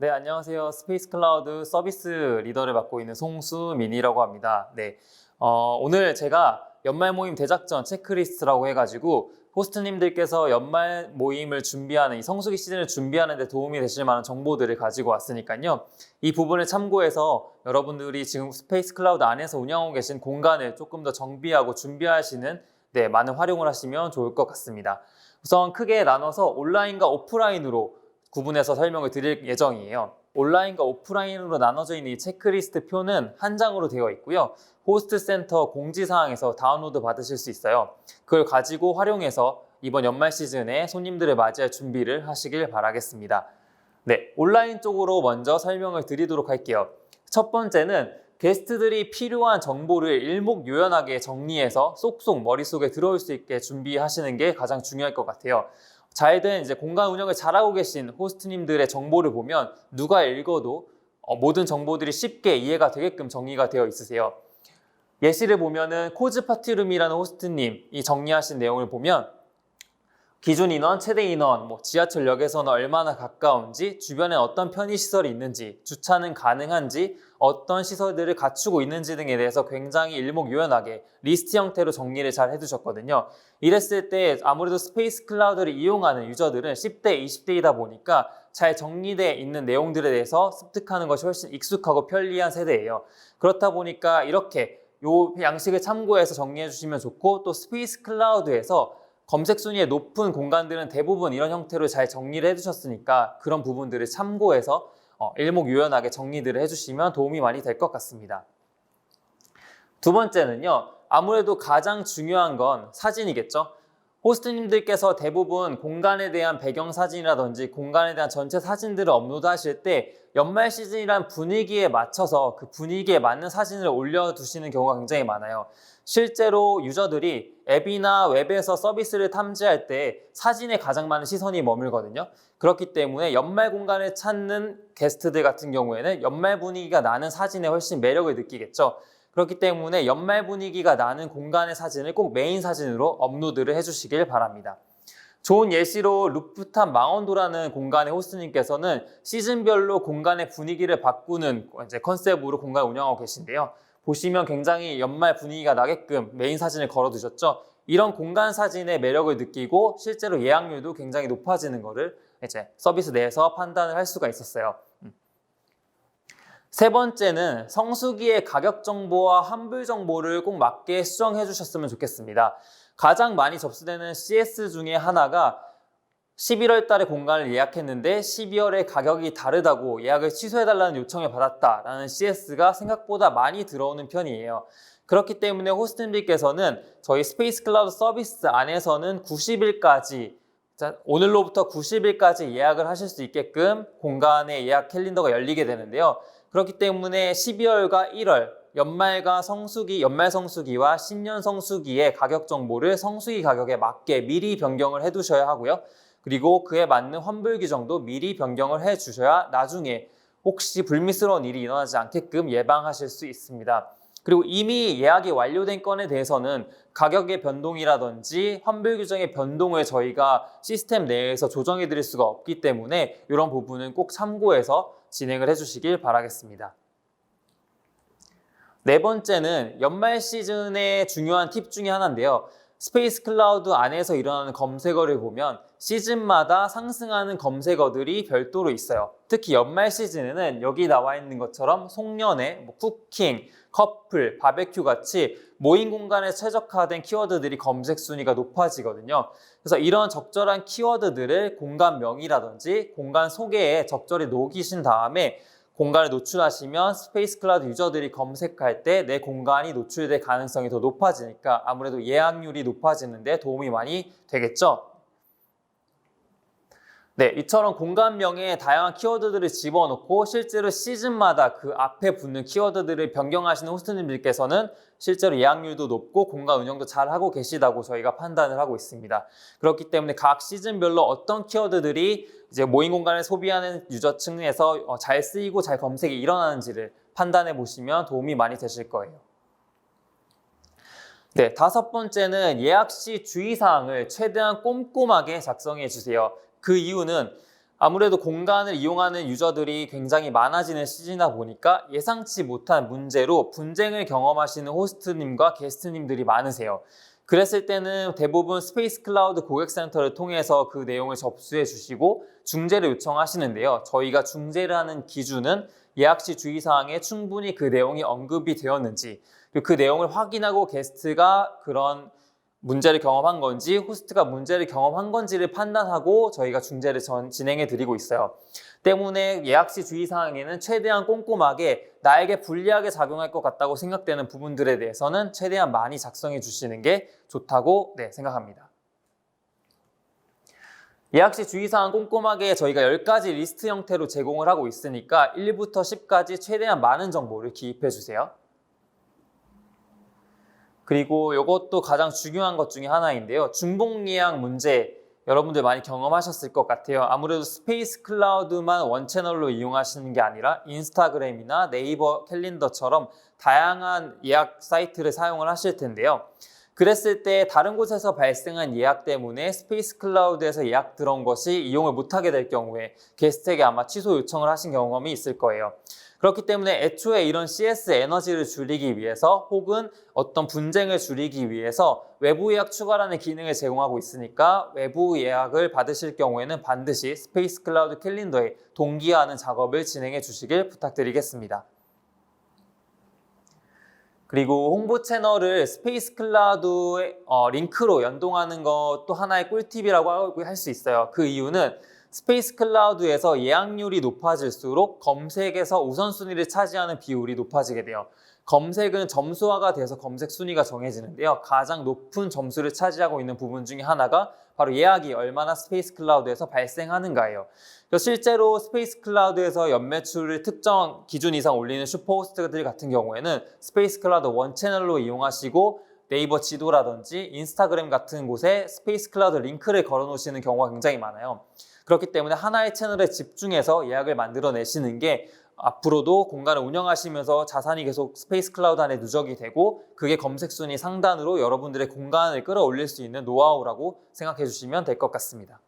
네, 안녕하세요. 스페이스 클라우드 서비스 리더를 맡고 있는 송수민이라고 합니다. 네, 오늘 제가 연말 모임 대작전 체크리스트라고 해가지고 호스트님들께서 연말 모임을 준비하는 이 성수기 시즌을 준비하는 데 도움이 되실 만한 정보들을 가지고 왔으니까요. 이 부분을 참고해서 여러분들이 지금 스페이스 클라우드 안에서 운영하고 계신 공간을 조금 더 정비하고 준비하시는 많은 활용을 하시면 좋을 것 같습니다. 우선 크게 나눠서 온라인과 오프라인으로 구분해서 설명을 드릴 예정이에요. 온라인과 오프라인으로 나눠져 있는 이 체크리스트 표는 한 장으로 되어 있고요. 호스트 센터 공지사항에서 다운로드 받으실 수 있어요. 그걸 가지고 활용해서 이번 연말 시즌에 손님들을 맞이할 준비를 하시길 바라겠습니다. 네, 온라인 쪽으로 먼저 설명을 드리도록 할게요. 첫 번째는 게스트들이 필요한 정보를 일목요연하게 정리해서 쏙쏙 머릿속에 들어올 수 있게 준비하시는 게 가장 중요할 것 같아요. 잘된 이제 공간 운영을 잘하고 계신 호스트님들의 정보를 보면 누가 읽어도 모든 정보들이 쉽게 이해가 되게끔 정리가 되어 있으세요. 예시를 보면은 코즈 파티룸이라는 호스트님이 정리하신 내용을 보면 기준 인원, 최대 인원, 지하철역에서는 얼마나 가까운지, 주변에 어떤 편의시설이 있는지, 주차는 가능한지, 어떤 시설들을 갖추고 있는지 등에 대해서 굉장히 일목요연하게 리스트 형태로 정리를 잘 해두셨거든요. 이랬을 때 아무래도 스페이스 클라우드를 이용하는 유저들은 10대, 20대이다 보니까 잘 정리되어 있는 내용들에 대해서 습득하는 것이 훨씬 익숙하고 편리한 세대예요. 그렇다 보니까 이렇게 요 양식을 참고해서 정리해 주시면 좋고, 또 스페이스 클라우드에서 검색 순위의 높은 공간들은 대부분 이런 형태로 잘 정리를 해주셨으니까 그런 부분들을 참고해서 일목요연하게 정리들을 해주시면 도움이 많이 될 것 같습니다. 두 번째는요, 아무래도 가장 중요한 건 사진이겠죠. 호스트님들께서 대부분 공간에 대한 배경사진이라든지 공간에 대한 전체 사진들을 업로드 하실 때 연말 시즌이란 분위기에 맞춰서 그 분위기에 맞는 사진을 올려두시는 경우가 굉장히 많아요. 실제로 유저들이 앱이나 웹에서 서비스를 탐지할 때 사진에 가장 많은 시선이 머물거든요. 그렇기 때문에 연말 공간을 찾는 게스트들 같은 경우에는 연말 분위기가 나는 사진에 훨씬 매력을 느끼겠죠. 그렇기 때문에 연말 분위기가 나는 공간의 사진을 꼭 메인 사진으로 업로드를 해주시길 바랍니다. 좋은 예시로 루프탑 망원도라는 공간의 호스트님께서는 시즌별로 공간의 분위기를 바꾸는 이제 컨셉으로 공간을 운영하고 계신데요. 보시면 굉장히 연말 분위기가 나게끔 메인 사진을 걸어두셨죠. 이런 공간 사진의 매력을 느끼고 실제로 예약률도 굉장히 높아지는 것을 이제 서비스 내에서 판단을 할 수가 있었어요. 세 번째는 성수기의 가격 정보와 환불 정보를 꼭 맞게 수정해 주셨으면 좋겠습니다. 가장 많이 접수되는 CS 중에 하나가 11월 달에 공간을 예약했는데 12월에 가격이 다르다고 예약을 취소해달라는 요청을 받았다라는 CS가 생각보다 많이 들어오는 편이에요. 그렇기 때문에 호스트님들께서는 저희 스페이스 클라우드 서비스 안에서는 90일까지 오늘로부터 90일까지 예약을 하실 수 있게끔 공간의 예약 캘린더가 열리게 되는데요. 그렇기 때문에 12월과 1월 연말과 성수기, 연말 성수기와 신년 성수기의 가격 정보를 성수기 가격에 맞게 미리 변경을 해두셔야 하고요. 그리고 그에 맞는 환불 규정도 미리 변경을 해주셔야 나중에 혹시 불미스러운 일이 일어나지 않게끔 예방하실 수 있습니다. 그리고 이미 예약이 완료된 건에 대해서는 가격의 변동이라든지 환불 규정의 변동을 저희가 시스템 내에서 조정해 드릴 수가 없기 때문에 이런 부분은 꼭 참고해서 진행을 해주시길 바라겠습니다. 네 번째는 연말 시즌의 중요한 팁 중에 하나인데요. 스페이스 클라우드 안에서 일어나는 검색어를 보면 시즌마다 상승하는 검색어들이 별도로 있어요. 특히 연말 시즌에는 여기 나와 있는 것처럼 송년회, 쿠킹, 커플, 바베큐 같이 모임 공간에 최적화된 키워드들이 검색 순위가 높아지거든요. 그래서 이런 적절한 키워드들을 공간명이라든지 공간 소개에 적절히 녹이신 다음에 공간을 노출하시면 스페이스 클라우드 유저들이 검색할 때 내 공간이 노출될 가능성이 더 높아지니까 아무래도 예약률이 높아지는 데 도움이 많이 되겠죠. 네, 이처럼 공간명에 다양한 키워드들을 집어넣고 실제로 시즌마다 그 앞에 붙는 키워드들을 변경하시는 호스트님들께서는 실제로 예약률도 높고 공간 운영도 잘하고 계시다고 저희가 판단을 하고 있습니다. 그렇기 때문에 각 시즌별로 어떤 키워드들이 이제 모임 공간을 소비하는 유저층에서 잘 쓰이고 잘 검색이 일어나는지를 판단해 보시면 도움이 많이 되실 거예요. 네, 다섯 번째는 예약 시 주의사항을 최대한 꼼꼼하게 작성해 주세요. 그 이유는 아무래도 공간을 이용하는 유저들이 굉장히 많아지는 시즌이다 보니까 예상치 못한 문제로 분쟁을 경험하시는 호스트님과 게스트님들이 많으세요. 그랬을 때는 대부분 스페이스 클라우드 고객센터를 통해서 그 내용을 접수해 주시고 중재를 요청하시는데요. 저희가 중재를 하는 기준은 예약 시 주의사항에 충분히 그 내용이 언급이 되었는지, 그리고 그 내용을 확인하고 게스트가 그런 문제를 경험한 건지 호스트가 문제를 경험한 건지를 판단하고 저희가 중재를 진행해 드리고 있어요. 때문에 예약 시 주의사항에는 최대한 꼼꼼하게 나에게 불리하게 작용할 것 같다고 생각되는 부분들에 대해서는 최대한 많이 작성해 주시는 게 좋다고 생각합니다. 예약 시 주의사항 꼼꼼하게 저희가 10가지 리스트 형태로 제공을 하고 있으니까 1부터 10까지 최대한 많은 정보를 기입해 주세요. 그리고 이것도 가장 중요한 것 중에 하나인데요. 중복 예약 문제 여러분들 많이 경험하셨을 것 같아요. 아무래도 스페이스 클라우드만 원 채널로 이용하시는 게 아니라 인스타그램이나 네이버 캘린더처럼 다양한 예약 사이트를 사용을 하실 텐데요. 그랬을 때 다른 곳에서 발생한 예약 때문에 스페이스 클라우드에서 예약 들어온 것이 이용을 못하게 될 경우에 게스트에게 아마 취소 요청을 하신 경험이 있을 거예요. 그렇기 때문에 애초에 이런 CS 에너지를 줄이기 위해서 혹은 어떤 분쟁을 줄이기 위해서 외부 예약 추가라는 기능을 제공하고 있으니까 외부 예약을 받으실 경우에는 반드시 스페이스 클라우드 캘린더에 동기화하는 작업을 진행해 주시길 부탁드리겠습니다. 그리고 홍보 채널을 스페이스 클라우드의 링크로 연동하는 것도 하나의 꿀팁이라고 할 수 있어요. 그 이유는 스페이스 클라우드에서 예약률이 높아질수록 검색에서 우선순위를 차지하는 비율이 높아지게 돼요. 검색은 점수화가 돼서 검색 순위가 정해지는데요. 가장 높은 점수를 차지하고 있는 부분 중에 하나가 바로 예약이 얼마나 스페이스 클라우드에서 발생하는가예요. 실제로 스페이스 클라우드에서 연매출을 특정 기준 이상 올리는 슈퍼호스트들 같은 경우에는 스페이스 클라우드 원 채널로 이용하시고 네이버 지도라든지 인스타그램 같은 곳에 스페이스 클라우드 링크를 걸어 놓으시는 경우가 굉장히 많아요. 그렇기 때문에 하나의 채널에 집중해서 예약을 만들어내시는 게 앞으로도 공간을 운영하시면서 자산이 계속 스페이스 클라우드 안에 누적이 되고 그게 검색 순위 상단으로 여러분들의 공간을 끌어올릴 수 있는 노하우라고 생각해 주시면 될 것 같습니다.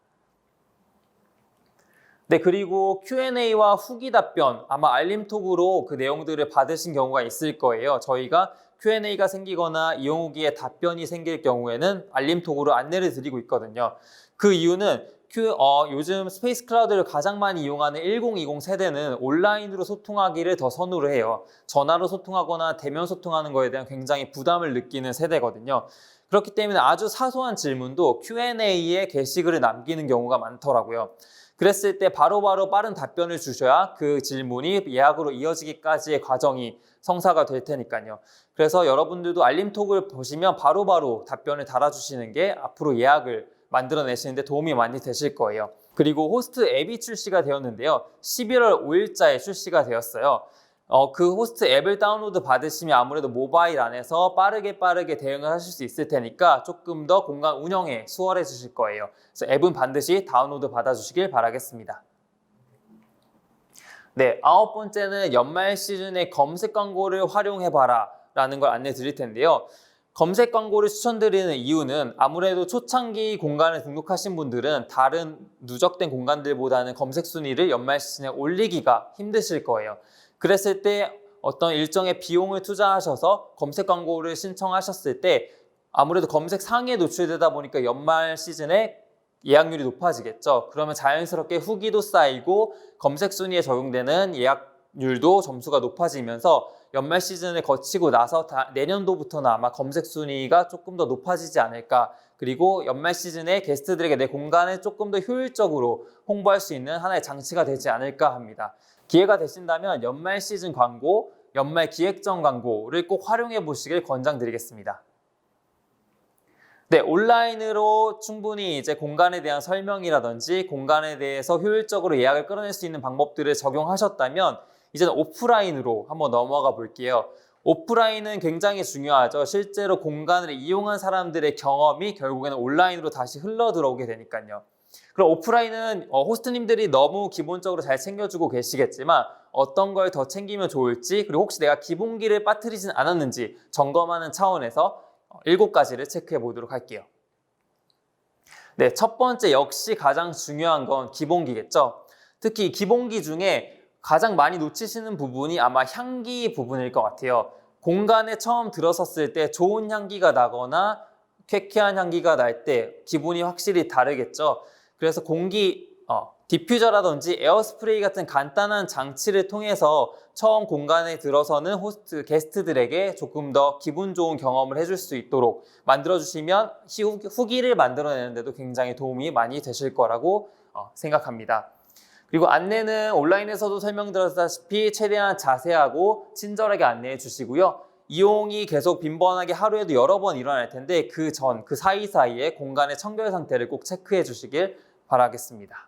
네, 그리고 Q&A와 후기 답변 아마 알림톡으로 그 내용들을 받으신 경우가 있을 거예요. 저희가 Q&A가 생기거나 이용 후기에 답변이 생길 경우에는 알림톡으로 안내를 드리고 있거든요. 그 이유는 요즘 스페이스 클라우드를 가장 많이 이용하는 1020 세대는 온라인으로 소통하기를 더 선호를 해요. 전화로 소통하거나 대면 소통하는 거에 대한 굉장히 부담을 느끼는 세대거든요. 그렇기 때문에 아주 사소한 질문도 Q&A에 게시글을 남기는 경우가 많더라고요. 그랬을 때 바로바로 빠른 답변을 주셔야 그 질문이 예약으로 이어지기까지의 과정이 성사가 될 테니까요. 그래서 여러분들도 알림톡을 보시면 바로바로 답변을 달아주시는 게 앞으로 예약을 만들어내시는데 도움이 많이 되실 거예요. 그리고 호스트 앱이 출시가 되었는데요. 11월 5일자에 출시가 되었어요. 그 호스트 앱을 다운로드 받으시면 아무래도 모바일 안에서 빠르게 대응을 하실 수 있을 테니까 조금 더 공간 운영에 수월해지실 거예요. 그래서 앱은 반드시 다운로드 받아주시길 바라겠습니다. 네, 9번째는 연말 시즌에 검색 광고를 활용해봐라 라는 걸 안내 드릴 텐데요. 검색 광고를 추천드리는 이유는 아무래도 초창기 공간을 등록하신 분들은 다른 누적된 공간들보다는 검색 순위를 연말 시즌에 올리기가 힘드실 거예요. 그랬을 때 어떤 일정의 비용을 투자하셔서 검색 광고를 신청하셨을 때 아무래도 검색 상위에 노출되다 보니까 연말 시즌에 예약률이 높아지겠죠. 그러면 자연스럽게 후기도 쌓이고 검색 순위에 적용되는 예약률도 점수가 높아지면서 연말 시즌을 거치고 나서 내년도부터는 아마 검색 순위가 조금 더 높아지지 않을까. 그리고 연말 시즌에 게스트들에게 내 공간을 조금 더 효율적으로 홍보할 수 있는 하나의 장치가 되지 않을까 합니다. 기회가 되신다면 연말 시즌 광고, 연말 기획전 광고를 꼭 활용해 보시길 권장드리겠습니다. 네, 온라인으로 충분히 이제 공간에 대한 설명이라든지 공간에 대해서 효율적으로 예약을 끌어낼 수 있는 방법들을 적용하셨다면 이제는 오프라인으로 한번 넘어가 볼게요. 오프라인은 굉장히 중요하죠. 실제로 공간을 이용한 사람들의 경험이 결국에는 온라인으로 다시 흘러 들어오게 되니까요. 그럼 오프라인은 호스트님들이 너무 기본적으로 잘 챙겨주고 계시겠지만 어떤 걸 더 챙기면 좋을지 그리고 혹시 내가 기본기를 빠뜨리진 않았는지 점검하는 차원에서 7가지를 체크해 보도록 할게요. 네, 첫 번째 역시 가장 중요한 건 기본기겠죠. 특히 기본기 중에 가장 많이 놓치시는 부분이 아마 향기 부분일 것 같아요. 공간에 처음 들어섰을 때 좋은 향기가 나거나 쾌쾌한 향기가 날 때 기분이 확실히 다르겠죠. 그래서 디퓨저라든지 에어스프레이 같은 간단한 장치를 통해서 처음 공간에 들어서는 게스트들에게 조금 더 기분 좋은 경험을 해줄 수 있도록 만들어주시면 후기를 만들어내는데도 굉장히 도움이 많이 되실 거라고 생각합니다. 그리고 안내는 온라인에서도 설명드렸다시피 최대한 자세하고 친절하게 안내해 주시고요. 이용이 계속 빈번하게 하루에도 여러 번 일어날 텐데 그 사이사이에 공간의 청결 상태를 꼭 체크해 주시길 바라겠습니다.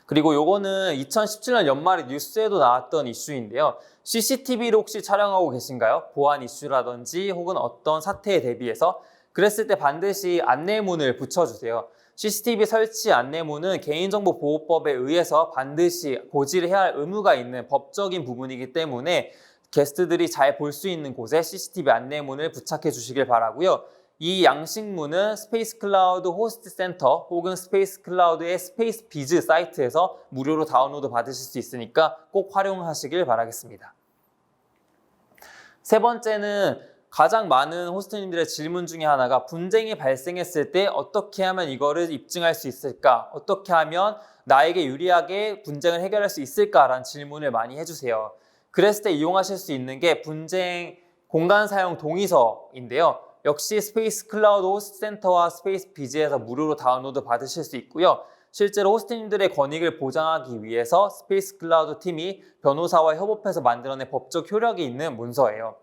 그리고 요거는 2017년 연말에 뉴스에도 나왔던 이슈인데요. CCTV를 혹시 촬영하고 계신가요? 보안 이슈라든지 혹은 어떤 사태에 대비해서 그랬을 때 반드시 안내문을 붙여주세요. CCTV 설치 안내문은 개인정보보호법에 의해서 반드시 고지를 해야 할 의무가 있는 법적인 부분이기 때문에 게스트들이 잘 볼 수 있는 곳에 CCTV 안내문을 부착해 주시길 바라고요. 이 양식문은 스페이스 클라우드 호스트 센터 혹은 스페이스 클라우드의 스페이스 비즈 사이트에서 무료로 다운로드 받으실 수 있으니까 꼭 활용하시길 바라겠습니다. 세 번째는 가장 많은 호스트님들의 질문 중에 하나가 분쟁이 발생했을 때 어떻게 하면 이거를 입증할 수 있을까? 어떻게 하면 나에게 유리하게 분쟁을 해결할 수 있을까라는 질문을 많이 해주세요. 그랬을 때 이용하실 수 있는 게 분쟁 공간 사용 동의서인데요. 역시 스페이스 클라우드 호스트 센터와 스페이스 비즈에서 무료로 다운로드 받으실 수 있고요. 실제로 호스트님들의 권익을 보장하기 위해서 스페이스 클라우드 팀이 변호사와 협업해서 만들어낸 법적 효력이 있는 문서예요.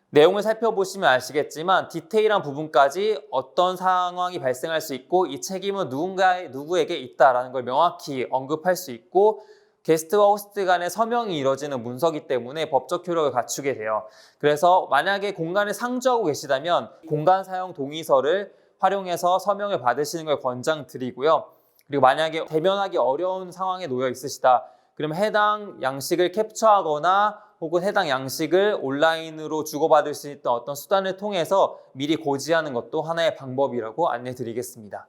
내용을 살펴보시면 아시겠지만 디테일한 부분까지 어떤 상황이 발생할 수 있고 이 책임은 누구에게 있다라는 걸 명확히 언급할 수 있고 게스트와 호스트 간의 서명이 이루어지는 문서이기 때문에 법적 효력을 갖추게 돼요. 그래서 만약에 공간을 상주하고 계시다면 공간 사용 동의서를 활용해서 서명을 받으시는 걸 권장드리고요. 그리고 만약에 대면하기 어려운 상황에 놓여 있으시다. 그러면 해당 양식을 캡처하거나 혹은 해당 양식을 온라인으로 주고받을 수 있던 어떤 수단을 통해서 미리 고지하는 것도 하나의 방법이라고 안내드리겠습니다.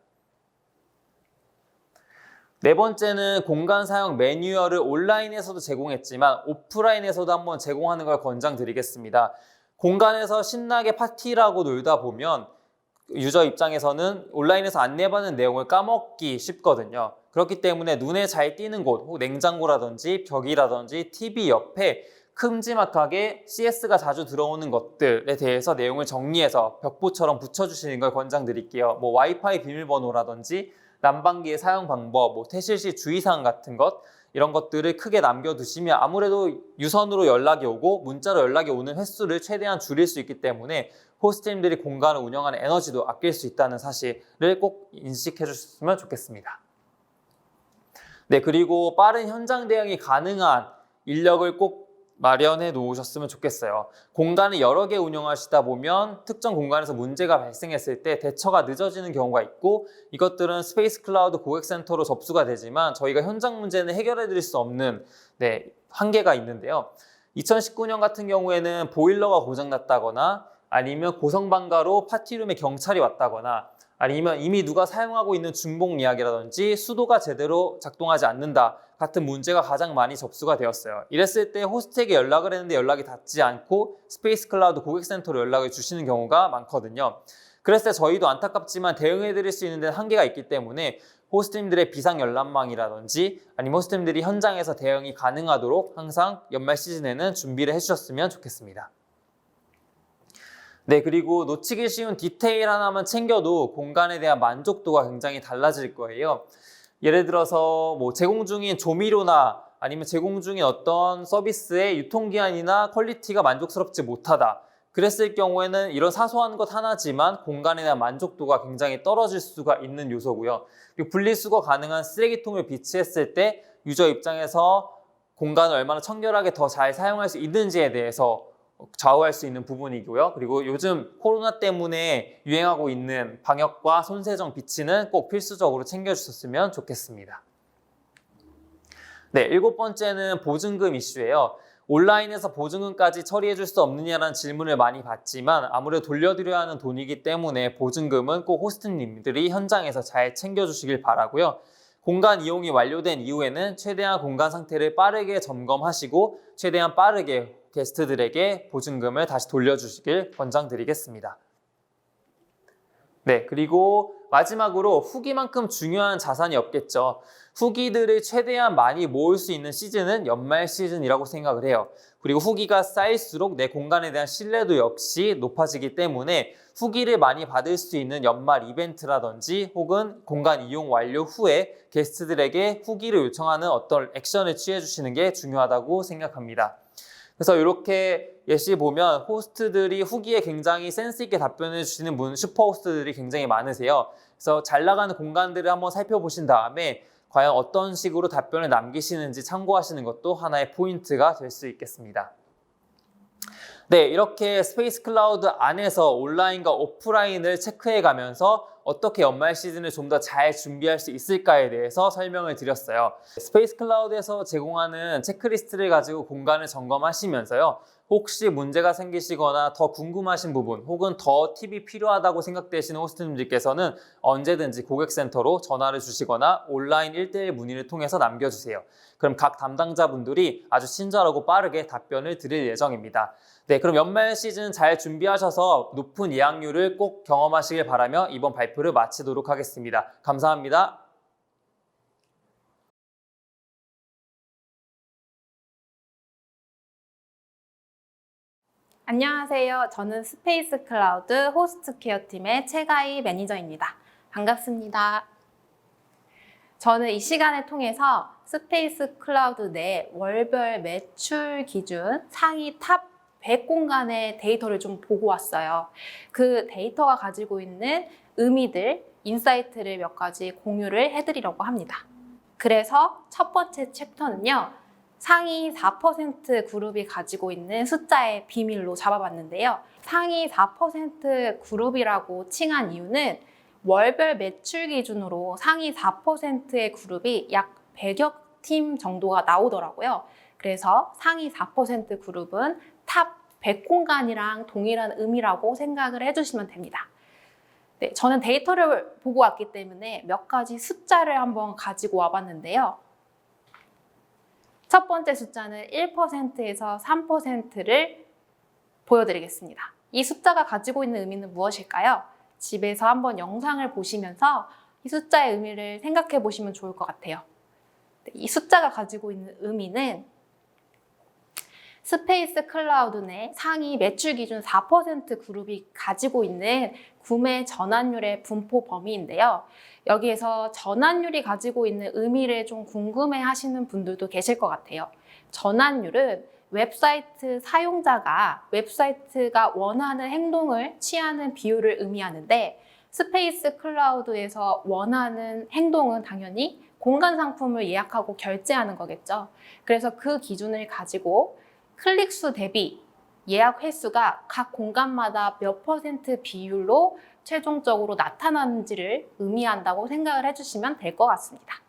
네 번째는 공간 사용 매뉴얼을 온라인에서도 제공했지만 오프라인에서도 한번 제공하는 걸 권장드리겠습니다. 공간에서 신나게 파티라고 놀다 보면 유저 입장에서는 온라인에서 안내받는 내용을 까먹기 쉽거든요. 그렇기 때문에 눈에 잘 띄는 곳, 냉장고라든지 벽이라든지 TV 옆에 큼지막하게 CS가 자주 들어오는 것들에 대해서 내용을 정리해서 벽보처럼 붙여주시는 걸 권장드릴게요. 와이파이 비밀번호라든지 난방기의 사용 방법, 퇴실 시 주의사항 같은 것 이런 것들을 크게 남겨두시면 아무래도 유선으로 연락이 오고 문자로 연락이 오는 횟수를 최대한 줄일 수 있기 때문에 호스트님들이 공간을 운영하는 에너지도 아낄 수 있다는 사실을 꼭 인식해 주셨으면 좋겠습니다. 네, 그리고 빠른 현장 대응이 가능한 인력을 꼭 마련해 놓으셨으면 좋겠어요. 공간을 여러 개 운영하시다 보면 특정 공간에서 문제가 발생했을 때 대처가 늦어지는 경우가 있고 이것들은 스페이스 클라우드 고객센터로 접수가 되지만 저희가 현장 문제는 해결해 드릴 수 없는 한계가 있는데요. 2019년 같은 경우에는 보일러가 고장났다거나 아니면 고성방가로 파티룸에 경찰이 왔다거나 아니면 이미 누가 사용하고 있는 중복 예약이라든지 수도가 제대로 작동하지 않는다 같은 문제가 가장 많이 접수가 되었어요. 이랬을 때 호스트에게 연락을 했는데 연락이 닿지 않고 스페이스 클라우드 고객센터로 연락을 주시는 경우가 많거든요. 그랬을 때 저희도 안타깝지만 대응해 드릴 수 있는 데는 한계가 있기 때문에 호스트님들의 비상 연락망이라든지 아니면 호스트님들이 현장에서 대응이 가능하도록 항상 연말 시즌에는 준비를 해주셨으면 좋겠습니다. 네, 그리고 놓치기 쉬운 디테일 하나만 챙겨도 공간에 대한 만족도가 굉장히 달라질 거예요. 예를 들어서 제공 중인 조미료나 아니면 제공 중인 어떤 서비스의 유통기한이나 퀄리티가 만족스럽지 못하다. 그랬을 경우에는 이런 사소한 것 하나지만 공간에 대한 만족도가 굉장히 떨어질 수가 있는 요소고요. 그리고 분리수거 가능한 쓰레기통을 비치했을 때 유저 입장에서 공간을 얼마나 청결하게 더 잘 사용할 수 있는지에 대해서 좌우할 수 있는 부분이고요. 그리고 요즘 코로나 때문에 유행하고 있는 방역과 손세정 비치는 꼭 필수적으로 챙겨주셨으면 좋겠습니다. 네, 일곱 번째는 보증금 이슈예요. 온라인에서 보증금까지 처리해 줄 수 없느냐라는 질문을 많이 받지만 아무래도 돌려드려야 하는 돈이기 때문에 보증금은 꼭 호스트님들이 현장에서 잘 챙겨주시길 바라고요. 공간 이용이 완료된 이후에는 최대한 공간 상태를 빠르게 점검하시고 최대한 빠르게 게스트들에게 보증금을 다시 돌려주시길 권장드리겠습니다. 네, 그리고 마지막으로 후기만큼 중요한 자산이 없겠죠. 후기들을 최대한 많이 모을 수 있는 시즌은 연말 시즌이라고 생각을 해요. 그리고 후기가 쌓일수록 내 공간에 대한 신뢰도 역시 높아지기 때문에 후기를 많이 받을 수 있는 연말 이벤트라든지 혹은 공간 이용 완료 후에 게스트들에게 후기를 요청하는 어떤 액션을 취해 주시는 게 중요하다고 생각합니다. 그래서 이렇게 예시 보면 호스트들이 후기에 굉장히 센스 있게 답변해 주시는 슈퍼 호스트들이 굉장히 많으세요. 그래서 잘 나가는 공간들을 한번 살펴보신 다음에 과연 어떤 식으로 답변을 남기시는지 참고하시는 것도 하나의 포인트가 될 수 있겠습니다. 네, 이렇게 스페이스 클라우드 안에서 온라인과 오프라인을 체크해 가면서 어떻게 연말 시즌을 좀 더 잘 준비할 수 있을까에 대해서 설명을 드렸어요. 스페이스 클라우드에서 제공하는 체크리스트를 가지고 공간을 점검하시면서요. 혹시 문제가 생기시거나 더 궁금하신 부분 혹은 더 팁이 필요하다고 생각되시는 호스트님들께서는 언제든지 고객센터로 전화를 주시거나 온라인 1:1 문의를 통해서 남겨주세요. 그럼 각 담당자분들이 아주 친절하고 빠르게 답변을 드릴 예정입니다. 네, 그럼 연말 시즌 잘 준비하셔서 높은 예약률을 꼭 경험하시길 바라며 이번 발표를 마치도록 하겠습니다. 감사합니다. 안녕하세요. 저는 스페이스 클라우드 호스트 케어 팀의 최가희 매니저입니다. 반갑습니다. 저는 이 시간을 통해서 스페이스 클라우드 내 월별 매출 기준 상위 탑 100 공간의 데이터를 좀 보고 왔어요. 그 데이터가 가지고 있는 의미들, 인사이트를 몇 가지 공유를 해드리려고 합니다. 그래서 첫 번째 챕터는요. 상위 4% 그룹이 가지고 있는 숫자의 비밀로 잡아봤는데요. 상위 4% 그룹이라고 칭한 이유는 월별 매출 기준으로 상위 4%의 그룹이 약 100여 팀 정도가 나오더라고요. 그래서 상위 4% 그룹은 탑 100 공간이랑 동일한 의미라고 생각을 해주시면 됩니다. 네, 저는 데이터를 보고 왔기 때문에 몇 가지 숫자를 한번 가지고 와봤는데요. 첫 번째 숫자는 1%에서 3%를 보여드리겠습니다. 이 숫자가 가지고 있는 의미는 무엇일까요? 집에서 한번 영상을 보시면서 이 숫자의 의미를 생각해 보시면 좋을 것 같아요. 이 숫자가 가지고 있는 의미는 스페이스 클라우드 내 상위 매출 기준 4% 그룹이 가지고 있는 구매 전환율의 분포 범위인데요. 여기에서 전환율이 가지고 있는 의미를 좀 궁금해 하시는 분들도 계실 것 같아요. 전환율은 웹사이트 사용자가 웹사이트가 원하는 행동을 취하는 비율을 의미하는데 스페이스 클라우드에서 원하는 행동은 당연히 공간 상품을 예약하고 결제하는 거겠죠. 그래서 그 기준을 가지고 클릭 수 대비 예약 횟수가 각 공간마다 몇 % 비율로 최종적으로 나타나는지를 의미한다고 생각을 해주시면 될 것 같습니다.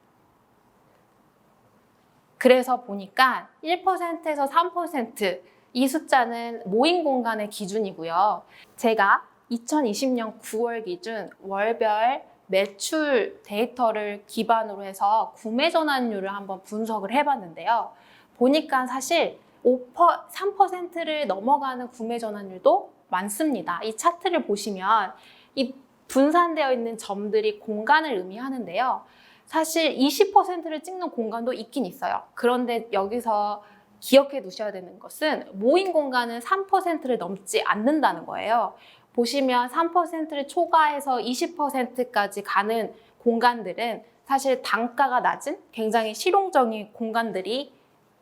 그래서 보니까 1%에서 3% 이 숫자는 모임 공간의 기준이고요. 제가 2020년 9월 기준 월별 매출 데이터를 기반으로 해서 구매 전환율을 한번 분석을 해봤는데요. 보니까 사실 3%를 넘어가는 구매 전환율도 많습니다. 이 차트를 보시면 이 분산되어 있는 점들이 공간을 의미하는데요. 사실 20%를 찍는 공간도 있긴 있어요. 그런데 여기서 기억해 두셔야 되는 것은 모임 공간은 3%를 넘지 않는다는 거예요. 보시면 3%를 초과해서 20%까지 가는 공간들은 사실 단가가 낮은 굉장히 실용적인 공간들이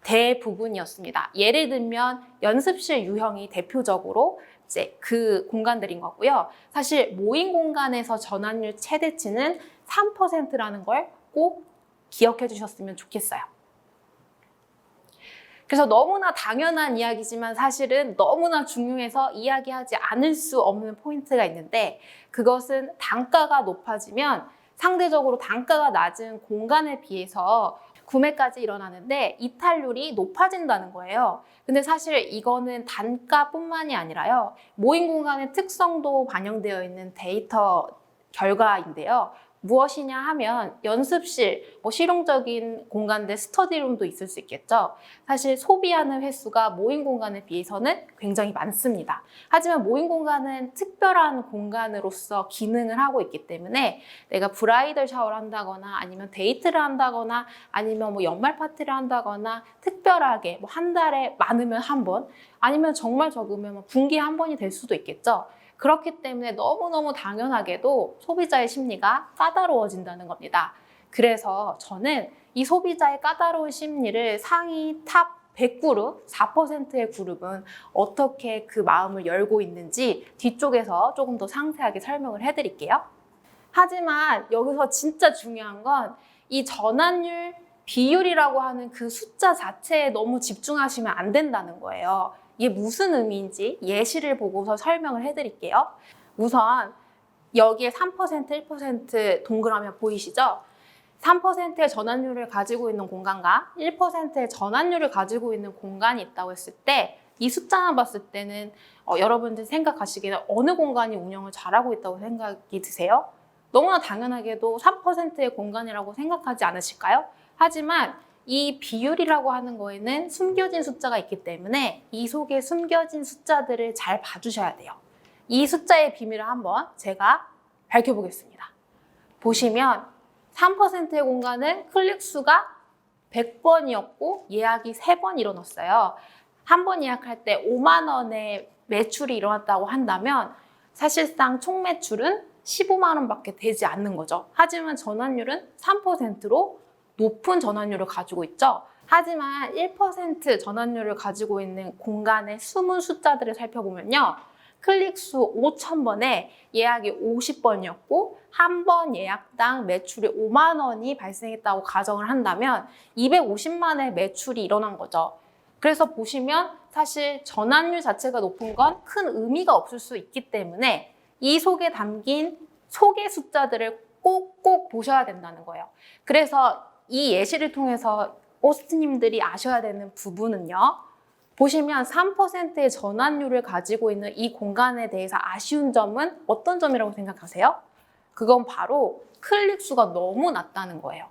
대부분이었습니다. 예를 들면 연습실 유형이 대표적으로 이제 그 공간들인 거고요. 사실 모임 공간에서 전환율 최대치는 3%라는 걸 꼭 기억해 주셨으면 좋겠어요. 그래서 너무나 당연한 이야기지만 사실은 너무나 중요해서 이야기하지 않을 수 없는 포인트가 있는데 그것은 단가가 높아지면 상대적으로 단가가 낮은 공간에 비해서 구매까지 일어나는데 이탈률이 높아진다는 거예요. 근데 사실 이거는 단가뿐만이 아니라요. 모임 공간의 특성도 반영되어 있는 데이터 결과인데요. 무엇이냐 하면 연습실, 실용적인 공간들 스터디룸도 있을 수 있겠죠. 사실 소비하는 횟수가 모임 공간에 비해서는 굉장히 많습니다. 하지만 모임 공간은 특별한 공간으로서 기능을 하고 있기 때문에 내가 브라이덜 샤워를 한다거나 아니면 데이트를 한다거나 아니면 연말 파티를 한다거나 특별하게 한 달에 많으면 한 번, 아니면 정말 적으면 분기에 한 번이 될 수도 있겠죠. 그렇기 때문에 너무너무 당연하게도 소비자의 심리가 까다로워진다는 겁니다. 그래서 저는 이 소비자의 까다로운 심리를 상위 탑 100그룹, 4%의 그룹은 어떻게 그 마음을 열고 있는지 뒤쪽에서 조금 더 상세하게 설명을 해드릴게요. 하지만 여기서 진짜 중요한 건 이 전환율 비율이라고 하는 그 숫자 자체에 너무 집중하시면 안 된다는 거예요. 이게 무슨 의미인지 예시를 보고서 설명을 해드릴게요. 우선 여기에 3%, 1% 동그라미 보이시죠? 3%의 전환율을 가지고 있는 공간과 1%의 전환율을 가지고 있는 공간이 있다고 했을 때 이 숫자만 봤을 때는 여러분들 생각하시기에는 어느 공간이 운영을 잘하고 있다고 생각이 드세요? 너무나 당연하게도 3%의 공간이라고 생각하지 않으실까요? 하지만 이 비율이라고 하는 거에는 숨겨진 숫자가 있기 때문에 이 속에 숨겨진 숫자들을 잘 봐주셔야 돼요. 이 숫자의 비밀을 한번 제가 밝혀보겠습니다. 보시면 3%의 공간은 클릭 수가 100번이었고 예약이 3번 일어났어요. 한 번 예약할 때 5만 원의 매출이 일어났다고 한다면 사실상 총 매출은 15만 원밖에 되지 않는 거죠. 하지만 전환율은 3%로 높은 전환율을 가지고 있죠. 하지만 1% 전환율을 가지고 있는 공간의 숨은 숫자들을 살펴보면요. 클릭수 5,000번에 예약이 50번이었고 한 번 예약당 매출이 5만 원이 발생했다고 가정을 한다면 250만의 매출이 일어난 거죠. 그래서 보시면 사실 전환율 자체가 높은 건 큰 의미가 없을 수 있기 때문에 이 속에 담긴 소개 숫자들을 꼭꼭 보셔야 된다는 거예요. 그래서 이 예시를 통해서 호스트님들이 아셔야 되는 부분은요. 보시면 3%의 전환율을 가지고 있는 이 공간에 대해서 아쉬운 점은 어떤 점이라고 생각하세요? 그건 바로 클릭 수가 너무 낮다는 거예요.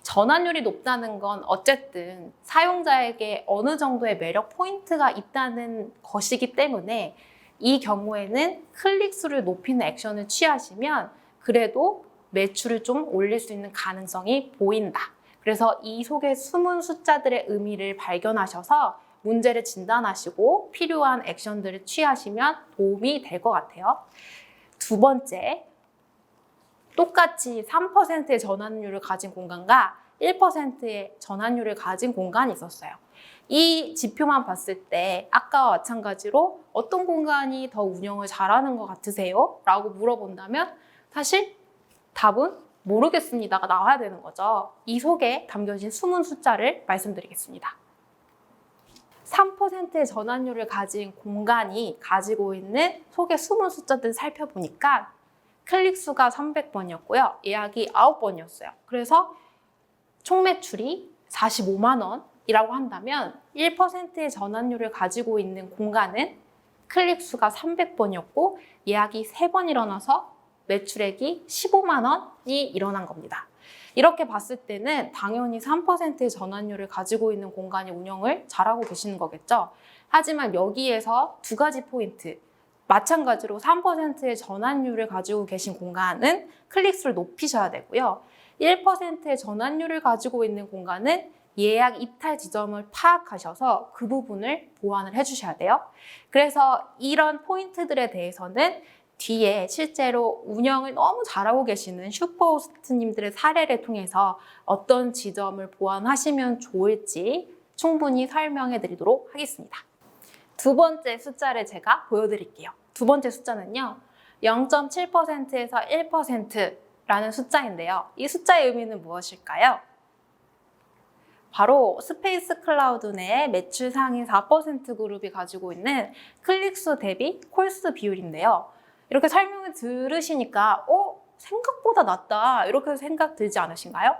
전환율이 높다는 건 어쨌든 사용자에게 어느 정도의 매력 포인트가 있다는 것이기 때문에 이 경우에는 클릭 수를 높이는 액션을 취하시면 그래도 매출을 좀 올릴 수 있는 가능성이 보인다. 그래서 이 속에 숨은 숫자들의 의미를 발견하셔서 문제를 진단하시고 필요한 액션들을 취하시면 도움이 될 것 같아요. 두 번째, 똑같이 3%의 전환율을 가진 공간과 1%의 전환율을 가진 공간이 있었어요. 이 지표만 봤을 때 아까와 마찬가지로 어떤 공간이 더 운영을 잘하는 것 같으세요? 라고 물어본다면 사실 답은 모르겠습니다가 나와야 되는 거죠. 이 속에 담겨진 숨은 숫자를 말씀드리겠습니다. 3%의 전환율을 가진 공간이 가지고 있는 속의 숨은 숫자들을 살펴보니까 클릭 수가 300번이었고요. 예약이 9번이었어요. 그래서 총 매출이 45만 원이라고 한다면 1%의 전환율을 가지고 있는 공간은 클릭 수가 300번이었고 예약이 3번 일어나서 매출액이 15만 원이 일어난 겁니다. 이렇게 봤을 때는 당연히 3%의 전환율을 가지고 있는 공간이 운영을 잘하고 계시는 거겠죠. 하지만 여기에서 두 가지 포인트. 마찬가지로 3%의 전환율을 가지고 계신 공간은 클릭수를 높이셔야 되고요. 1%의 전환율을 가지고 있는 공간은 예약 이탈 지점을 파악하셔서 그 부분을 보완을 해주셔야 돼요. 그래서 이런 포인트들에 대해서는 뒤에 실제로 운영을 너무 잘하고 계시는 슈퍼호스트님들의 사례를 통해서 어떤 지점을 보완하시면 좋을지 충분히 설명해 드리도록 하겠습니다. 두 번째 숫자를 제가 보여드릴게요. 두 번째 숫자는요. 0.7%에서 1%라는 숫자인데요. 이 숫자의 의미는 무엇일까요? 바로 스페이스 클라우드 내 매출 상위 4% 그룹이 가지고 있는 클릭수 대비 콜수 비율인데요. 이렇게 설명을 들으시니까 생각보다 낮다 이렇게 생각 들지 않으신가요?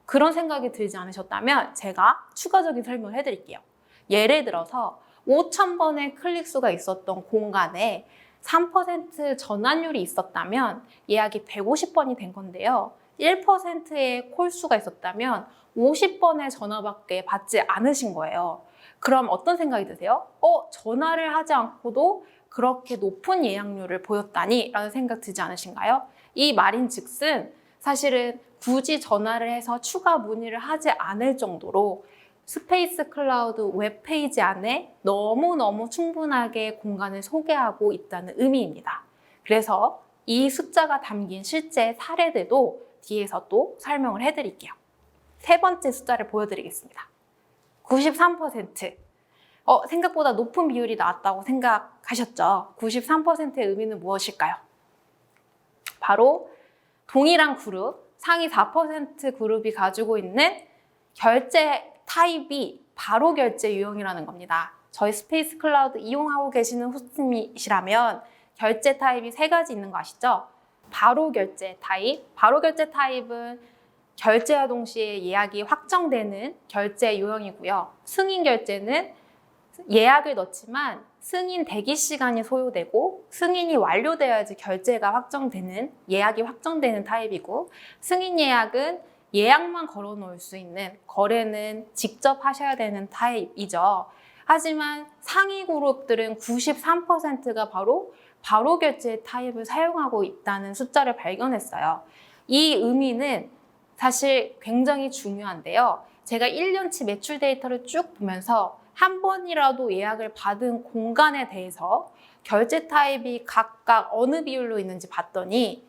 그런 생각이 들지 않으셨다면 제가 추가적인 설명을 해드릴게요. 예를 들어서 5,000번의 클릭수가 있었던 공간에 3% 전환율이 있었다면 예약이 150번이 된 건데요. 1%의 콜수가 있었다면 50번의 전화밖에 받지 않으신 거예요. 그럼 어떤 생각이 드세요? 전화를 하지 않고도 그렇게 높은 예약률을 보였다니 라는 생각 들지 않으신가요? 이 말인즉슨 사실은 굳이 전화를 해서 추가 문의를 하지 않을 정도로 스페이스 클라우드 웹페이지 안에 너무너무 충분하게 공간을 소개하고 있다는 의미입니다. 그래서 이 숫자가 담긴 실제 사례들도 뒤에서 또 설명을 해드릴게요. 세 번째 숫자를 보여드리겠습니다. 93%. 생각보다 높은 비율이 나왔다고 생각하셨죠? 93%의 의미는 무엇일까요? 바로 동일한 그룹, 상위 4% 그룹이 가지고 있는 결제 타입이 바로 결제 유형이라는 겁니다. 저희 스페이스 클라우드 이용하고 계시는 호스트이시라면 결제 타입이 세 가지 있는 거 아시죠? 바로 결제 타입. 바로 결제 타입은 결제와 동시에 예약이 확정되는 결제 유형이고요. 승인 결제는 예약을 넣지만 승인 대기 시간이 소요되고 승인이 완료되어야지 결제가 확정되는, 예약이 확정되는 타입이고, 승인 예약은 예약만 걸어 놓을 수 있는, 거래는 직접 하셔야 되는 타입이죠. 하지만 상위 그룹들은 93%가 바로 결제 타입을 사용하고 있다는 숫자를 발견했어요. 이 의미는 사실 굉장히 중요한데요. 제가 1년치 매출 데이터를 쭉 보면서 한 번이라도 예약을 받은 공간에 대해서 결제 타입이 각각 어느 비율로 있는지 봤더니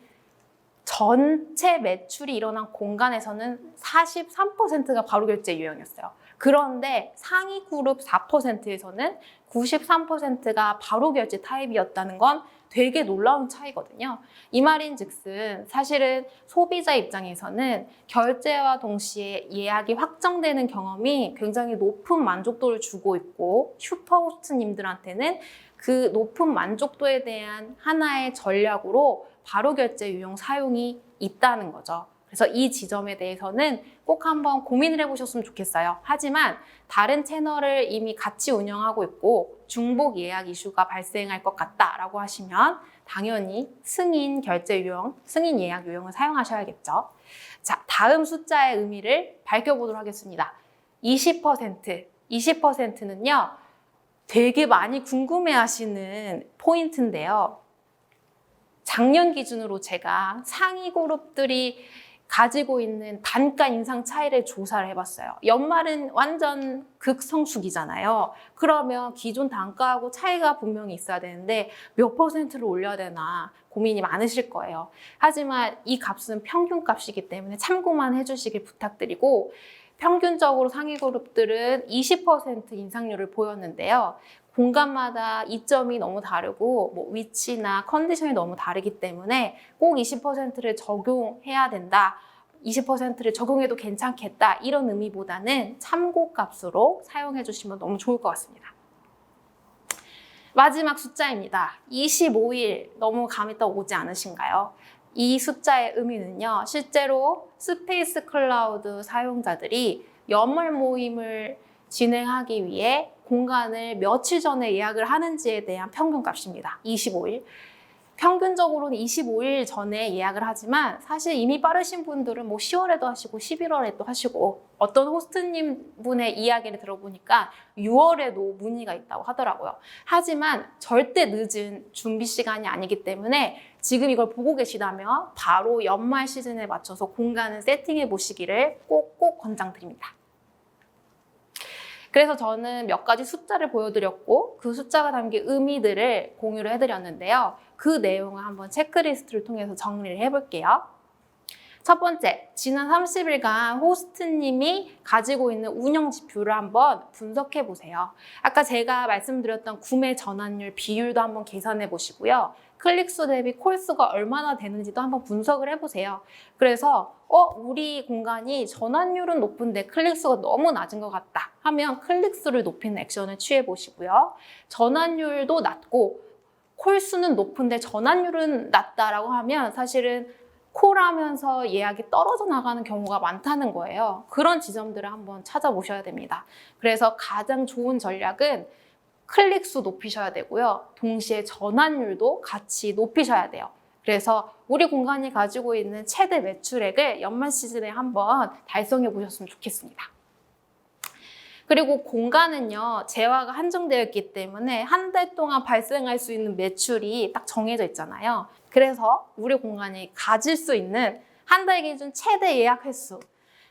전체 매출이 일어난 공간에서는 43%가 바로 결제 유형이었어요. 그런데 상위 그룹 4%에서는 93%가 바로 결제 타입이었다는 건 되게 놀라운 차이거든요. 이 말인즉슨 사실은 소비자 입장에서는 결제와 동시에 예약이 확정되는 경험이 굉장히 높은 만족도를 주고 있고, 슈퍼호스트님들한테는 그 높은 만족도에 대한 하나의 전략으로 바로 결제 유형 사용이 있다는 거죠. 그래서 이 지점에 대해서는 꼭 한번 고민을 해보셨으면 좋겠어요. 하지만 다른 채널을 이미 같이 운영하고 있고 중복 예약 이슈가 발생할 것 같다라고 하시면 당연히 승인 결제 유형, 승인 예약 유형을 사용하셔야겠죠. 자, 다음 숫자의 의미를 밝혀보도록 하겠습니다. 20%. 20%는요, 되게 많이 궁금해하시는 포인트인데요. 작년 기준으로 제가 상위 그룹들이 가지고 있는 단가 인상 차이를 조사를 해봤어요. 연말은 완전 극성수기잖아요. 그러면 기존 단가하고 차이가 분명히 있어야 되는데 몇 퍼센트를 올려야 되나 고민이 많으실 거예요. 하지만 이 값은 평균 값이기 때문에 참고만 해주시길 부탁드리고, 평균적으로 상위 그룹들은 20% 인상률을 보였는데요. 공간마다 이점이 너무 다르고 위치나 컨디션이 너무 다르기 때문에 꼭 20%를 적용해야 된다, 20%를 적용해도 괜찮겠다, 이런 의미보다는 참고값으로 사용해 주시면 너무 좋을 것 같습니다. 마지막 숫자입니다. 25일 너무 감이 딱 오지 않으신가요? 이 숫자의 의미는요, 실제로 스페이스 클라우드 사용자들이 연말 모임을 진행하기 위해 공간을 며칠 전에 예약을 하는지에 대한 평균값입니다. 25일. 평균적으로는 25일 전에 예약을 하지만 사실 이미 빠르신 분들은 10월에도 하시고 11월에도 하시고, 어떤 호스트님 분의 이야기를 들어보니까 6월에도 문의가 있다고 하더라고요. 하지만 절대 늦은 준비 시간이 아니기 때문에 지금 이걸 보고 계시다면 바로 연말 시즌에 맞춰서 공간을 세팅해 보시기를 꼭꼭 권장드립니다. 그래서 저는 몇 가지 숫자를 보여드렸고 그 숫자가 담긴 의미들을 공유를 해드렸는데요. 그 내용을 한번 체크리스트를 통해서 정리를 해볼게요. 첫 번째, 지난 30일간 호스트님이 가지고 있는 운영 지표를 한번 분석해 보세요. 아까 제가 말씀드렸던 구매 전환율 비율도 한번 계산해 보시고요. 클릭수 대비 콜수가 얼마나 되는지도 한번 분석을 해보세요. 그래서 우리 공간이 전환율은 높은데 클릭수가 너무 낮은 것 같다 하면 클릭수를 높이는 액션을 취해 보시고요. 전환율도 낮고 콜수는 높은데 전환율은 낮다라고 하면 사실은 콜하면서 예약이 떨어져 나가는 경우가 많다는 거예요. 그런 지점들을 한번 찾아보셔야 됩니다. 그래서 가장 좋은 전략은 클릭수 높이셔야 되고요. 동시에 전환율도 같이 높이셔야 돼요. 그래서 우리 공간이 가지고 있는 최대 매출액을 연말 시즌에 한번 달성해 보셨으면 좋겠습니다. 그리고 공간은요, 재화가 한정되어 있기 때문에 한 달 동안 발생할 수 있는 매출이 딱 정해져 있잖아요. 그래서 우리 공간이 가질 수 있는 한 달 기준 최대 예약 횟수,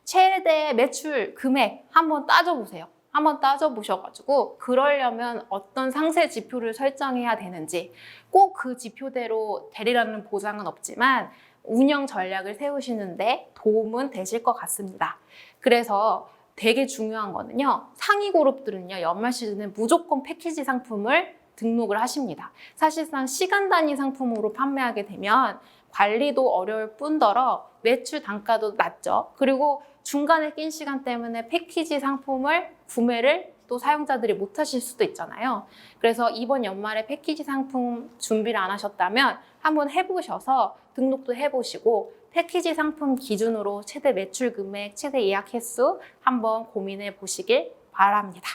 최대 매출 금액 한번 따져보세요. 한번 따져보셔가지고 그러려면 어떤 상세 지표를 설정해야 되는지, 꼭 그 지표대로 되리라는 보장은 없지만 운영 전략을 세우시는데 도움은 되실 것 같습니다. 그래서 되게 중요한 거는요, 상위 그룹들은요, 연말 시즌에 무조건 패키지 상품을 등록을 하십니다. 사실상 시간 단위 상품으로 판매하게 되면 관리도 어려울 뿐더러 매출 단가도 낮죠. 그리고 중간에 낀 시간 때문에 패키지 상품을 구매를 또 사용자들이 못 하실 수도 있잖아요. 그래서 이번 연말에 패키지 상품 준비를 안 하셨다면 한번 해보셔서 등록도 해보시고 패키지 상품 기준으로 최대 매출 금액, 최대 예약 횟수 한번 고민해 보시길 바랍니다.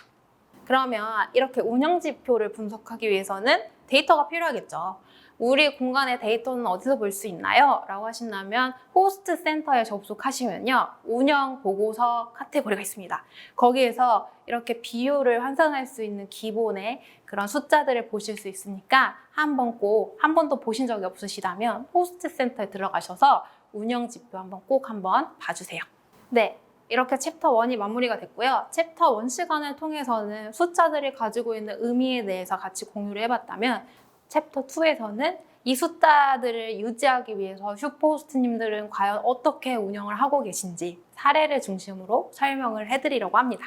그러면 이렇게 운영 지표를 분석하기 위해서는 데이터가 필요하겠죠. 우리 공간의 데이터는 어디서 볼 수 있나요? 라고 하신다면 호스트 센터에 접속하시면요, 운영 보고서 카테고리가 있습니다. 거기에서 이렇게 비율을 환산할 수 있는 기본의 그런 숫자들을 보실 수 있으니까 한 번도 보신 적이 없으시다면 호스트 센터에 들어가셔서 운영 지표 한번 봐주세요. 네. 이렇게 챕터 1이 마무리가 됐고요. 챕터 1 시간을 통해서는 숫자들이 가지고 있는 의미에 대해서 같이 공유를 해봤다면 챕터 2에서는 이 숫자들을 유지하기 위해서 슈퍼호스트님들은 과연 어떻게 운영을 하고 계신지 사례를 중심으로 설명을 해드리려고 합니다.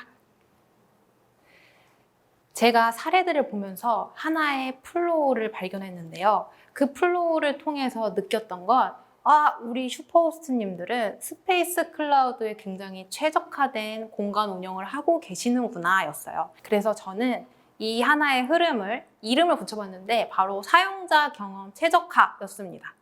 제가 사례들을 보면서 하나의 플로우를 발견했는데요. 그 플로우를 통해서 느꼈던 건 우리 슈퍼호스트님들은 스페이스 클라우드에 굉장히 최적화된 공간 운영을 하고 계시는구나 였어요. 그래서 저는 이 하나의 흐름을 이름을 붙여봤는데 바로 사용자 경험 최적화였습니다.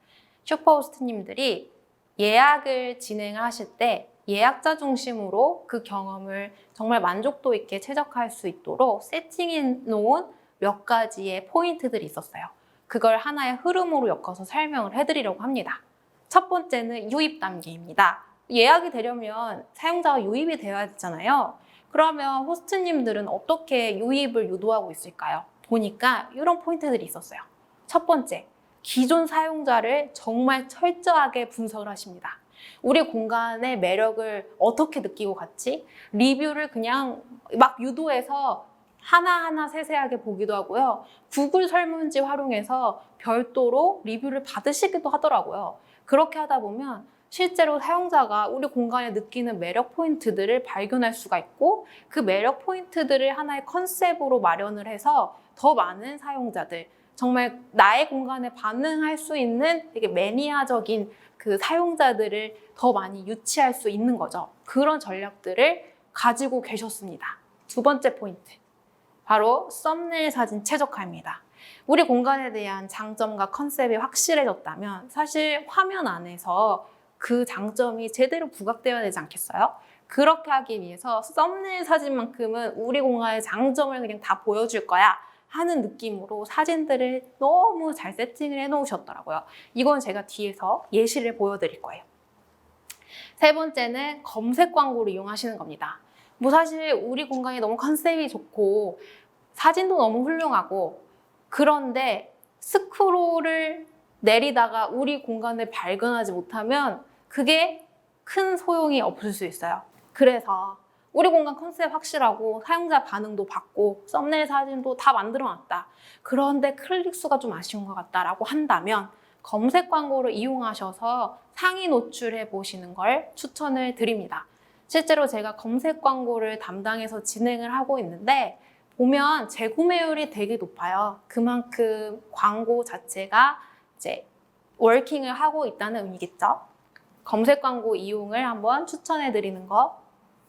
슈퍼호스트님들이 예약을 진행을 하실 때 예약자 중심으로 그 경험을 정말 만족도 있게 최적화할 수 있도록 세팅해 놓은 몇 가지의 포인트들이 있었어요. 그걸 하나의 흐름으로 엮어서 설명을 해드리려고 합니다. 첫 번째는 유입 단계입니다. 예약이 되려면 사용자가 유입이 되어야 되잖아요. 그러면 호스트님들은 어떻게 유입을 유도하고 있을까요? 보니까 이런 포인트들이 있었어요. 첫 번째, 기존 사용자를 정말 철저하게 분석을 하십니다. 우리 공간의 매력을 어떻게 느끼고 갔지? 리뷰를 그냥 막 유도해서 하나하나 세세하게 보기도 하고요. 구글 설문지 활용해서 별도로 리뷰를 받으시기도 하더라고요. 그렇게 하다 보면 실제로 사용자가 우리 공간에 느끼는 매력 포인트들을 발견할 수가 있고 그 매력 포인트들을 하나의 컨셉으로 마련을 해서 더 많은 사용자들, 정말 나의 공간에 반응할 수 있는 되게 매니아적인 그 사용자들을 더 많이 유치할 수 있는 거죠. 그런 전략들을 가지고 계셨습니다. 두 번째 포인트, 바로 썸네일 사진 최적화입니다. 우리 공간에 대한 장점과 컨셉이 확실해졌다면 사실 화면 안에서 그 장점이 제대로 부각되어야 되지 않겠어요? 그렇게 하기 위해서 썸네일 사진만큼은 우리 공간의 장점을 그냥 다 보여줄 거야 하는 느낌으로 사진들을 너무 잘 세팅을 해놓으셨더라고요. 이건 제가 뒤에서 예시를 보여드릴 거예요. 세 번째는 검색 광고를 이용하시는 겁니다. 뭐 사실 우리 공간이 너무 컨셉이 좋고 사진도 너무 훌륭하고 그런데 스크롤을 내리다가 우리 공간을 발견하지 못하면 그게 큰 소용이 없을 수 있어요. 그래서 우리 공간 컨셉 확실하고 사용자 반응도 받고 썸네일 사진도 다 만들어놨다. 그런데 클릭 수가 좀 아쉬운 것 같다라고 한다면 검색 광고를 이용하셔서 상위 노출해 보시는 걸 추천을 드립니다. 실제로 제가 검색 광고를 담당해서 진행을 하고 있는데 보면 재구매율이 되게 높아요. 그만큼 광고 자체가 이제 워킹을 하고 있다는 의미겠죠. 검색 광고 이용을 한번 추천해 드리는 거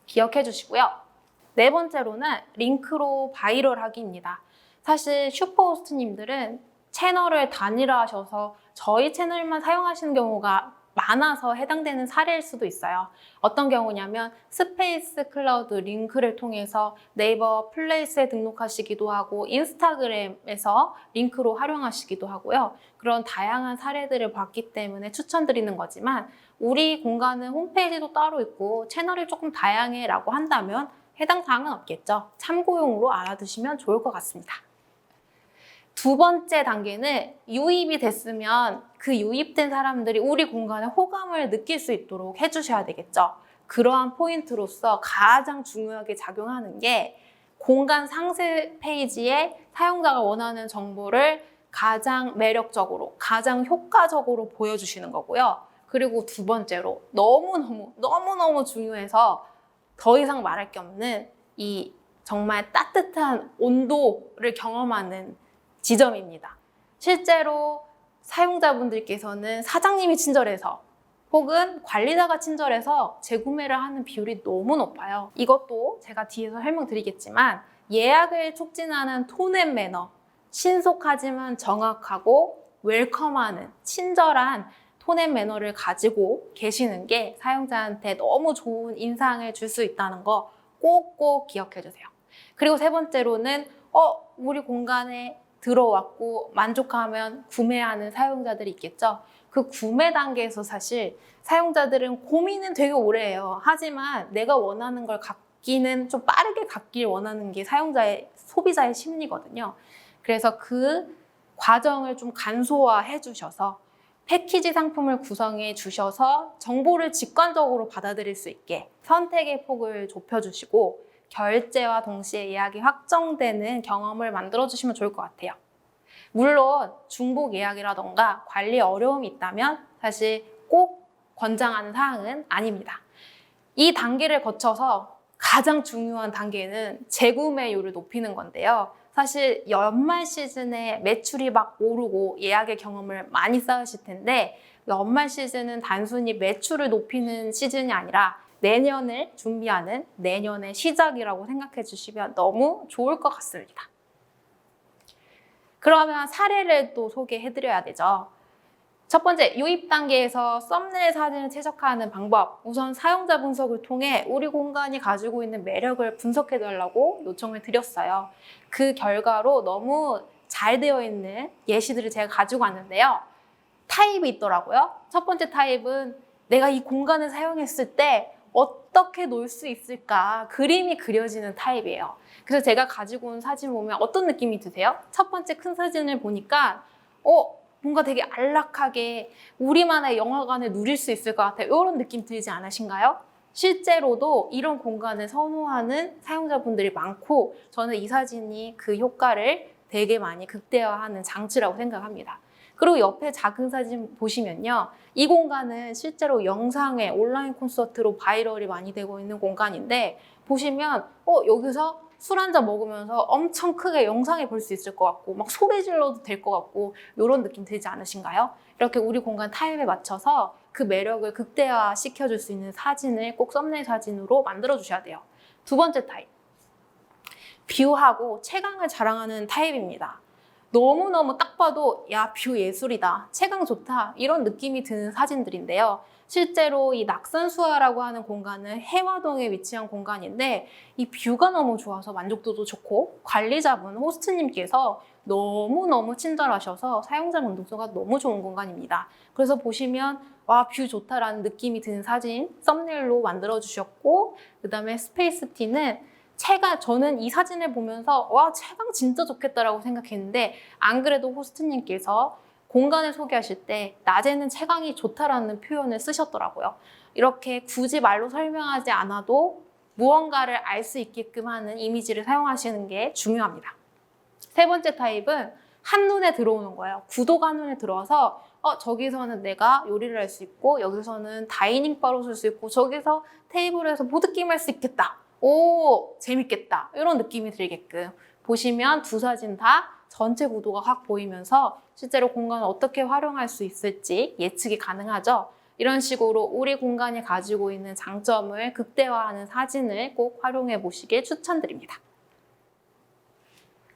기억해 주시고요. 네 번째로는 링크로 바이럴 하기입니다. 사실 슈퍼호스트님들은 채널을 단일화하셔서 저희 채널만 사용하시는 경우가 많아서 해당되는 사례일 수도 있어요. 어떤 경우냐면 스페이스 클라우드 링크를 통해서 네이버 플레이스에 등록하시기도 하고 인스타그램에서 링크로 활용하시기도 하고요. 그런 다양한 사례들을 봤기 때문에 추천드리는 거지만 우리 공간은 홈페이지도 따로 있고 채널이 조금 다양해 라고 한다면 해당 사항은 없겠죠. 참고용으로 알아두시면 좋을 것 같습니다. 두 번째 단계는 유입이 됐으면 그 유입된 사람들이 우리 공간에 호감을 느낄 수 있도록 해주셔야 되겠죠. 그러한 포인트로서 가장 중요하게 작용하는 게 공간 상세 페이지에 사용자가 원하는 정보를 가장 매력적으로, 가장 효과적으로 보여주시는 거고요. 그리고 두 번째로 너무너무 중요해서 더 이상 말할 게 없는 이 정말 따뜻한 온도를 경험하는 지점입니다. 실제로 사용자분들께서는 사장님이 친절해서 혹은 관리자가 친절해서 재구매를 하는 비율이 너무 높아요. 이것도 제가 뒤에서 설명드리겠지만 예약을 촉진하는 톤 앤 매너, 신속하지만 정확하고 웰컴하는 친절한 톤 앤 매너를 가지고 계시는 게 사용자한테 너무 좋은 인상을 줄 수 있다는 거 꼭꼭 기억해 주세요. 그리고 세 번째로는 우리 공간에 들어왔고 만족하면 구매하는 사용자들이 있겠죠. 그 구매 단계에서 사실 사용자들은 고민은 되게 오래 해요. 하지만 내가 원하는 걸 갖기는 좀 빠르게 갖길 원하는 게 소비자의 심리거든요. 그래서 그 과정을 좀 간소화해 주셔서 패키지 상품을 구성해 주셔서 정보를 직관적으로 받아들일 수 있게 선택의 폭을 좁혀주시고 결제와 동시에 예약이 확정되는 경험을 만들어주시면 좋을 것 같아요. 물론 중복 예약이라던가 관리 어려움이 있다면 사실 꼭 권장하는 사항은 아닙니다. 이 단계를 거쳐서 가장 중요한 단계는 재구매율을 높이는 건데요. 사실 연말 시즌에 매출이 막 오르고 예약의 경험을 많이 쌓으실 텐데 연말 시즌은 단순히 매출을 높이는 시즌이 아니라 내년을 준비하는 내년의 시작이라고 생각해 주시면 너무 좋을 것 같습니다. 그러면 사례를 또 소개해 드려야 되죠. 첫 번째, 유입 단계에서 썸네일 사진을 최적화하는 방법. 우선 사용자 분석을 통해 우리 공간이 가지고 있는 매력을 분석해 달라고 요청을 드렸어요. 그 결과로 너무 잘 되어 있는 예시들을 제가 가지고 왔는데요. 타입이 있더라고요. 첫 번째 타입은 내가 이 공간을 사용했을 때 어떻게 놀 수 있을까 그림이 그려지는 타입이에요. 그래서 제가 가지고 온 사진 보면 어떤 느낌이 드세요? 첫 번째 큰 사진을 보니까 뭔가 되게 안락하게 우리만의 영화관을 누릴 수 있을 것 같아요. 이런 느낌 들지 않으신가요? 실제로도 이런 공간을 선호하는 사용자분들이 많고 저는 이 사진이 그 효과를 되게 많이 극대화하는 장치라고 생각합니다. 그리고 옆에 작은 사진 보시면요. 이 공간은 실제로 영상회, 온라인 콘서트로 바이럴이 많이 되고 있는 공간인데 보시면 여기서 술 한잔 먹으면서 엄청 크게 영상에 볼 수 있을 것 같고 막 소리 질러도 될 것 같고 이런 느낌 들지 않으신가요? 이렇게 우리 공간 타입에 맞춰서 그 매력을 극대화 시켜줄 수 있는 사진을 꼭 썸네일 사진으로 만들어 주셔야 돼요. 두 번째 타입, 뷰하고 채광을 자랑하는 타입입니다. 너무너무 딱 봐도 야, 뷰 예술이다, 채광 좋다 이런 느낌이 드는 사진들인데요. 실제로 이 낙산수화라고 하는 공간은 해화동에 위치한 공간인데 이 뷰가 너무 좋아서 만족도도 좋고 관리자분, 호스트님께서 너무너무 친절하셔서 사용자 만족도가 너무 좋은 공간입니다. 그래서 보시면 와, 뷰 좋다라는 느낌이 드는 사진 썸네일로 만들어 주셨고 그 다음에 스페이스티는 저는 이 사진을 보면서 와, 채광 진짜 좋겠다라고 생각했는데 안 그래도 호스트님께서 공간을 소개하실 때 낮에는 채광이 좋다라는 표현을 쓰셨더라고요. 이렇게 굳이 말로 설명하지 않아도 무언가를 알 수 있게끔 하는 이미지를 사용하시는 게 중요합니다. 세 번째 타입은 한눈에 들어오는 거예요. 구도가 한눈에 들어와서 저기서는 내가 요리를 할 수 있고 여기서는 다이닝 바로 쓸 수 있고 저기서 테이블에서 보드게임 할 수 있겠다. 오, 재밌겠다. 이런 느낌이 들게끔 보시면 두 사진 다 전체 구도가 확 보이면서 실제로 공간을 어떻게 활용할 수 있을지 예측이 가능하죠. 이런 식으로 우리 공간이 가지고 있는 장점을 극대화하는 사진을 꼭 활용해 보시길 추천드립니다.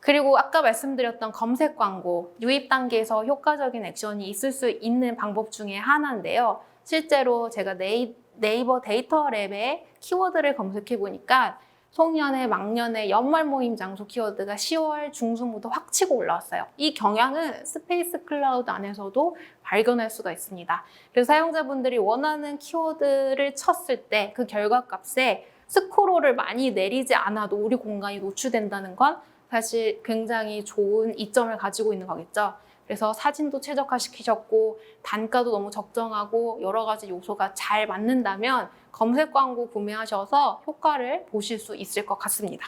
그리고 아까 말씀드렸던 검색 광고, 유입 단계에서 효과적인 액션이 있을 수 있는 방법 중에 하나인데요. 실제로 제가 네이버 데이터 랩에 키워드를 검색해 보니까 송년회, 막년회, 연말 모임 장소 키워드가 10월 중순부터 확 치고 올라왔어요. 이 경향은 스페이스 클라우드 안에서도 발견할 수가 있습니다. 그래서 사용자분들이 원하는 키워드를 쳤을 때 그 결과값에 스크롤을 많이 내리지 않아도 우리 공간이 노출된다는 건 사실 굉장히 좋은 이점을 가지고 있는 거겠죠. 그래서 사진도 최적화시키셨고 단가도 너무 적정하고 여러 가지 요소가 잘 맞는다면 검색 광고 구매하셔서 효과를 보실 수 있을 것 같습니다.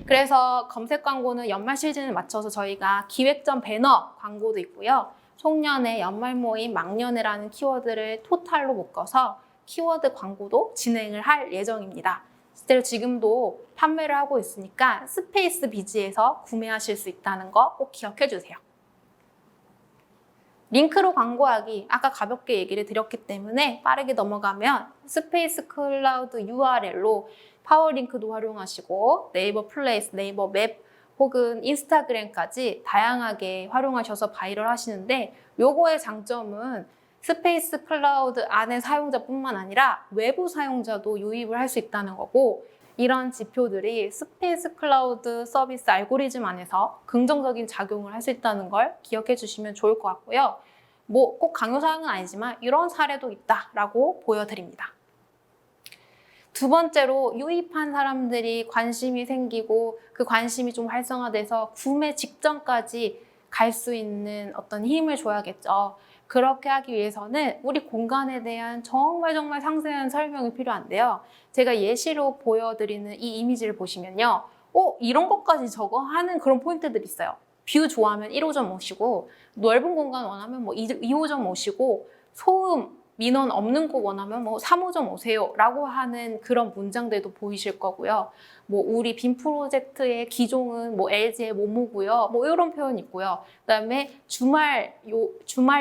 그래서 검색 광고는 연말 시즌에 맞춰서 저희가 기획전 배너 광고도 있고요. 송년회, 연말 모임, 막년회라는 키워드를 토탈로 묶어서 키워드 광고도 진행을 할 예정입니다. 실제로 지금도 판매를 하고 있으니까 스페이스 비즈에서 구매하실 수 있다는 거 꼭 기억해 주세요. 링크로 광고하기, 아까 가볍게 얘기를 드렸기 때문에 빠르게 넘어가면 스페이스 클라우드 URL로 파워링크도 활용하시고 네이버 플레이스, 네이버 맵 혹은 인스타그램까지 다양하게 활용하셔서 바이럴 하시는데 요거의 장점은 스페이스 클라우드 안의 사용자뿐만 아니라 외부 사용자도 유입을 할 수 있다는 거고 이런 지표들이 스페이스 클라우드 서비스 알고리즘 안에서 긍정적인 작용을 할 수 있다는 걸 기억해 주시면 좋을 것 같고요. 뭐 꼭 강요사항은 아니지만 이런 사례도 있다라고 보여드립니다. 두 번째로 유입한 사람들이 관심이 생기고 그 관심이 좀 활성화돼서 구매 직전까지 갈 수 있는 어떤 힘을 줘야겠죠. 그렇게 하기 위해서는 우리 공간에 대한 정말 상세한 설명이 필요한데요. 제가 예시로 보여드리는 이 이미지를 보시면요. 이런 것까지 저거 하는 그런 포인트들이 있어요. 뷰 좋아하면 1호점 오시고 넓은 공간 원하면 뭐 2호점 오시고 소음, 민원 없는 곳 원하면 뭐 3호점 오세요 라고 하는 그런 문장들도 보이실 거고요. 뭐 우리 빔 프로젝트의 기종은 뭐 LG의 뭐뭐고요. 뭐 이런 표현이 있고요. 그다음에 주말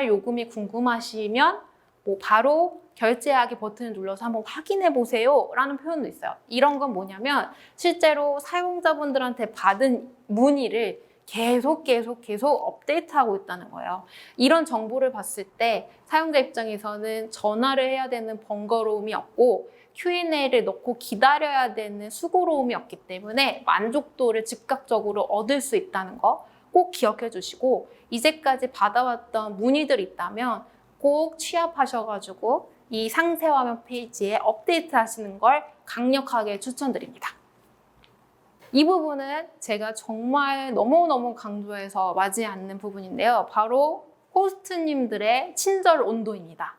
요금이 궁금하시면 뭐 바로 결제하기 버튼을 눌러서 한번 확인해 보세요 라는 표현도 있어요. 이런 건 뭐냐면 실제로 사용자분들한테 받은 문의를 계속 업데이트하고 있다는 거예요. 이런 정보를 봤을 때 사용자 입장에서는 전화를 해야 되는 번거로움이 없고 Q&A를 넣고 기다려야 되는 수고로움이 없기 때문에 만족도를 즉각적으로 얻을 수 있다는 거 꼭 기억해 주시고 이제까지 받아왔던 문의들이 있다면 꼭 취합하셔가지고 이 상세 화면 페이지에 업데이트 하시는 걸 강력하게 추천드립니다. 이 부분은 제가 정말 너무너무 강조해서 맞지 않는 부분인데요. 바로 호스트님들의 친절 온도입니다.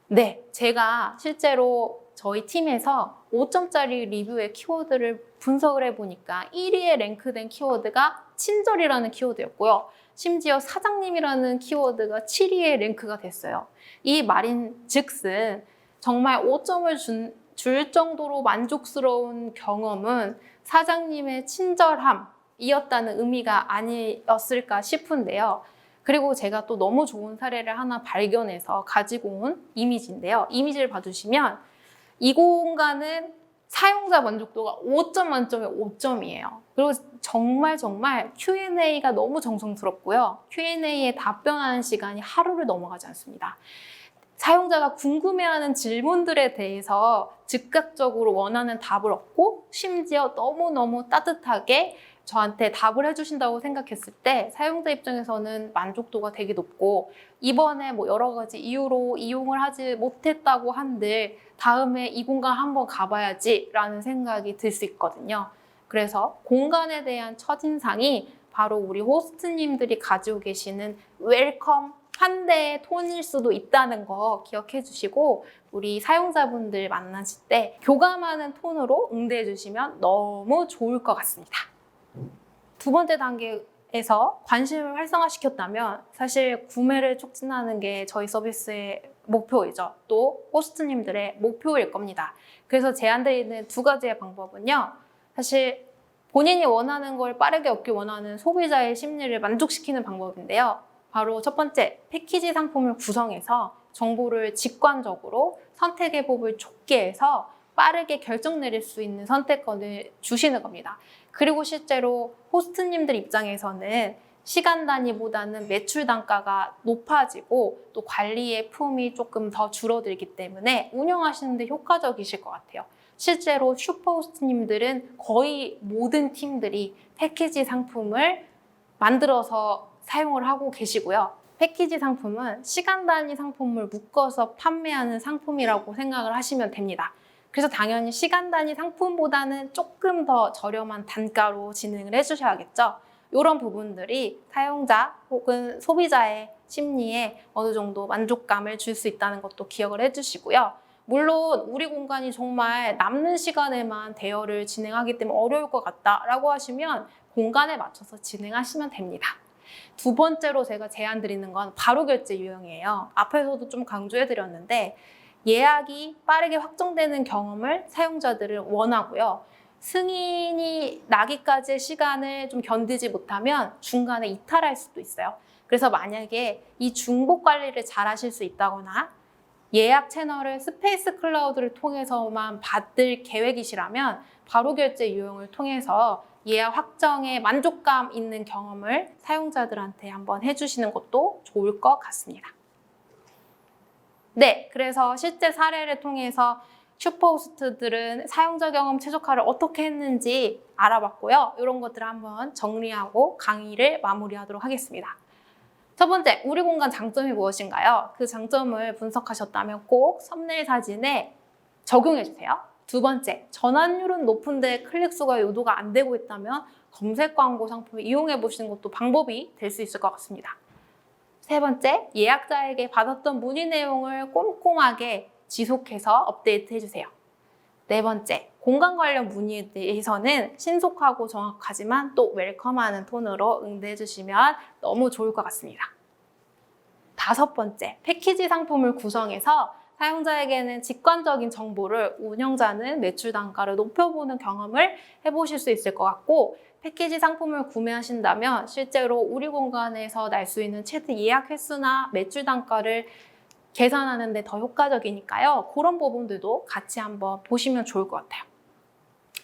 네, 제가 실제로 저희 팀에서 5점짜리 리뷰의 키워드를 분석을 해보니까 1위에 랭크된 키워드가 친절이라는 키워드였고요. 심지어 사장님이라는 키워드가 7위에 랭크가 됐어요. 이 말인 즉슨 정말 5점을 줄 정도로 만족스러운 경험은 사장님의 친절함이었다는 의미가 아니었을까 싶은데요. 그리고 제가 또 너무 좋은 사례를 하나 발견해서 가지고 온 이미지인데요. 이미지를 봐주시면 이 공간은 사용자 만족도가 5점 만점에 5점이에요. 그리고 정말 Q&A가 너무 정성스럽고요. Q&A에 답변하는 시간이 하루를 넘어가지 않습니다. 사용자가 궁금해하는 질문들에 대해서 즉각적으로 원하는 답을 얻고 심지어 너무너무 따뜻하게 저한테 답을 해주신다고 생각했을 때 사용자 입장에서는 만족도가 되게 높고 이번에 뭐 여러 가지 이유로 이용을 하지 못했다고 한들 다음에 이 공간 한번 가봐야지 라는 생각이 들 수 있거든요. 그래서 공간에 대한 첫인상이 바로 우리 호스트님들이 가지고 계시는 웰컴 환대의 톤일 수도 있다는 거 기억해 주시고 우리 사용자분들 만나실 때 교감하는 톤으로 응대해 주시면 너무 좋을 것 같습니다. 두 번째 단계에서 관심을 활성화시켰다면 사실 구매를 촉진하는 게 저희 서비스의 목표이죠. 또 호스트님들의 목표일 겁니다. 그래서 제안드리는 두 가지의 방법은요. 사실 본인이 원하는 걸 빠르게 얻기 원하는 소비자의 심리를 만족시키는 방법인데요. 바로 첫 번째, 패키지 상품을 구성해서 정보를 직관적으로 선택의 폭을 좁게 해서 빠르게 결정 내릴 수 있는 선택권을 주시는 겁니다. 그리고 실제로 호스트님들 입장에서는 시간 단위보다는 매출 단가가 높아지고 또 관리의 품이 조금 더 줄어들기 때문에 운영하시는 데 효과적이실 것 같아요. 실제로 슈퍼호스트님들은 거의 모든 팀들이 패키지 상품을 만들어서 사용을 하고 계시고요. 패키지 상품은 시간 단위 상품을 묶어서 판매하는 상품이라고 생각을 하시면 됩니다. 그래서 당연히 시간 단위 상품보다는 조금 더 저렴한 단가로 진행을 해주셔야겠죠. 이런 부분들이 사용자 혹은 소비자의 심리에 어느 정도 만족감을 줄 수 있다는 것도 기억을 해주시고요. 물론 우리 공간이 정말 남는 시간에만 대여를 진행하기 때문에 어려울 것 같다라고 하시면 공간에 맞춰서 진행하시면 됩니다. 두 번째로 제가 제안 드리는 건 바로 결제 유형이에요. 앞에서도 좀 강조해드렸는데 예약이 빠르게 확정되는 경험을 사용자들은 원하고요. 승인이 나기까지의 시간을 좀 견디지 못하면 중간에 이탈할 수도 있어요. 그래서 만약에 이 중복 관리를 잘 하실 수 있다거나 예약 채널을 스페이스 클라우드를 통해서만 받을 계획이시라면 바로 결제 유형을 통해서 예약 확정에 만족감 있는 경험을 사용자들한테 한번 해주시는 것도 좋을 것 같습니다. 네, 그래서 실제 사례를 통해서 슈퍼호스트들은 사용자 경험 최적화를 어떻게 했는지 알아봤고요. 이런 것들을 한번 정리하고 강의를 마무리하도록 하겠습니다. 첫 번째, 우리 공간 장점이 무엇인가요? 그 장점을 분석하셨다면 꼭 썸네일 사진에 적용해주세요. 두 번째, 전환율은 높은데 클릭수가 유도가 안 되고 있다면 검색 광고 상품을 이용해 보시는 것도 방법이 될 수 있을 것 같습니다. 세 번째, 예약자에게 받았던 문의 내용을 꼼꼼하게 지속해서 업데이트 해주세요. 네 번째, 공간 관련 문의에 대해서는 신속하고 정확하지만 또 웰컴하는 톤으로 응대해 주시면 너무 좋을 것 같습니다. 다섯 번째, 패키지 상품을 구성해서 사용자에게는 직관적인 정보를 운영자는 매출 단가를 높여보는 경험을 해보실 수 있을 것 같고 패키지 상품을 구매하신다면 실제로 우리 공간에서 날 수 있는 최대 예약 횟수나 매출 단가를 계산하는 데 더 효과적이니까요. 그런 부분들도 같이 한번 보시면 좋을 것 같아요.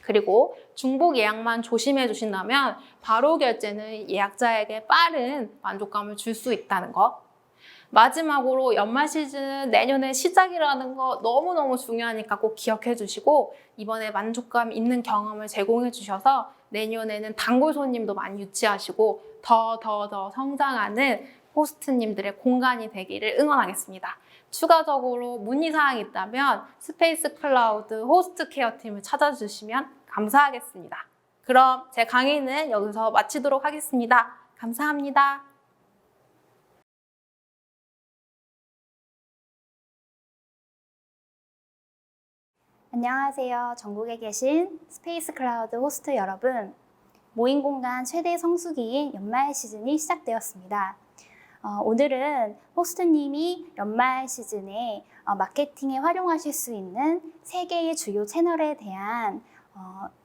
그리고 중복 예약만 조심해 주신다면 바로 결제는 예약자에게 빠른 만족감을 줄 수 있다는 거. 마지막으로 연말 시즌은 내년의 시작이라는 거 너무너무 중요하니까 꼭 기억해 주시고 이번에 만족감 있는 경험을 제공해 주셔서 내년에는 단골 손님도 많이 유치하시고 더 성장하는 호스트님들의 공간이 되기를 응원하겠습니다. 추가적으로 문의사항이 있다면 스페이스 클라우드 호스트 케어 팀을 찾아주시면 감사하겠습니다. 그럼 제 강의는 여기서 마치도록 하겠습니다. 감사합니다. 안녕하세요. 전국에 계신 스페이스 클라우드 호스트 여러분. 모임 공간 최대 성수기인 연말 시즌이 시작되었습니다. 오늘은 호스트님이 연말 시즌에 마케팅에 활용하실 수 있는 3개의 주요 채널에 대한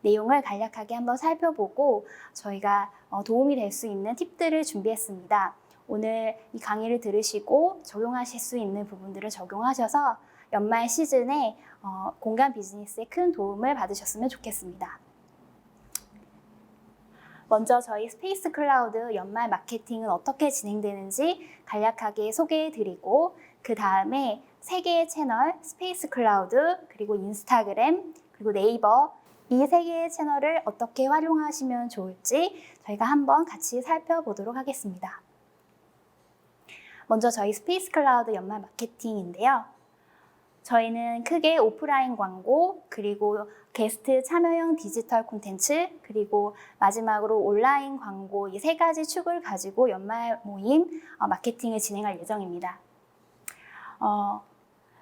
내용을 간략하게 한번 살펴보고 저희가 도움이 될 수 있는 팁들을 준비했습니다. 오늘 이 강의를 들으시고 적용하실 수 있는 부분들을 적용하셔서 연말 시즌에 공간 비즈니스에 큰 도움을 받으셨으면 좋겠습니다. 먼저 저희 스페이스 클라우드 연말 마케팅은 어떻게 진행되는지 간략하게 소개해드리고 그 다음에 3개의 채널 스페이스 클라우드 그리고 인스타그램 그리고 네이버 이 3개의 채널을 어떻게 활용하시면 좋을지 저희가 한번 같이 살펴보도록 하겠습니다. 먼저 저희 스페이스 클라우드 연말 마케팅인데요. 저희는 크게 오프라인 광고, 그리고 게스트 참여형 디지털 콘텐츠, 그리고 마지막으로 온라인 광고 이 3가지 축을 가지고 연말 모임 마케팅을 진행할 예정입니다.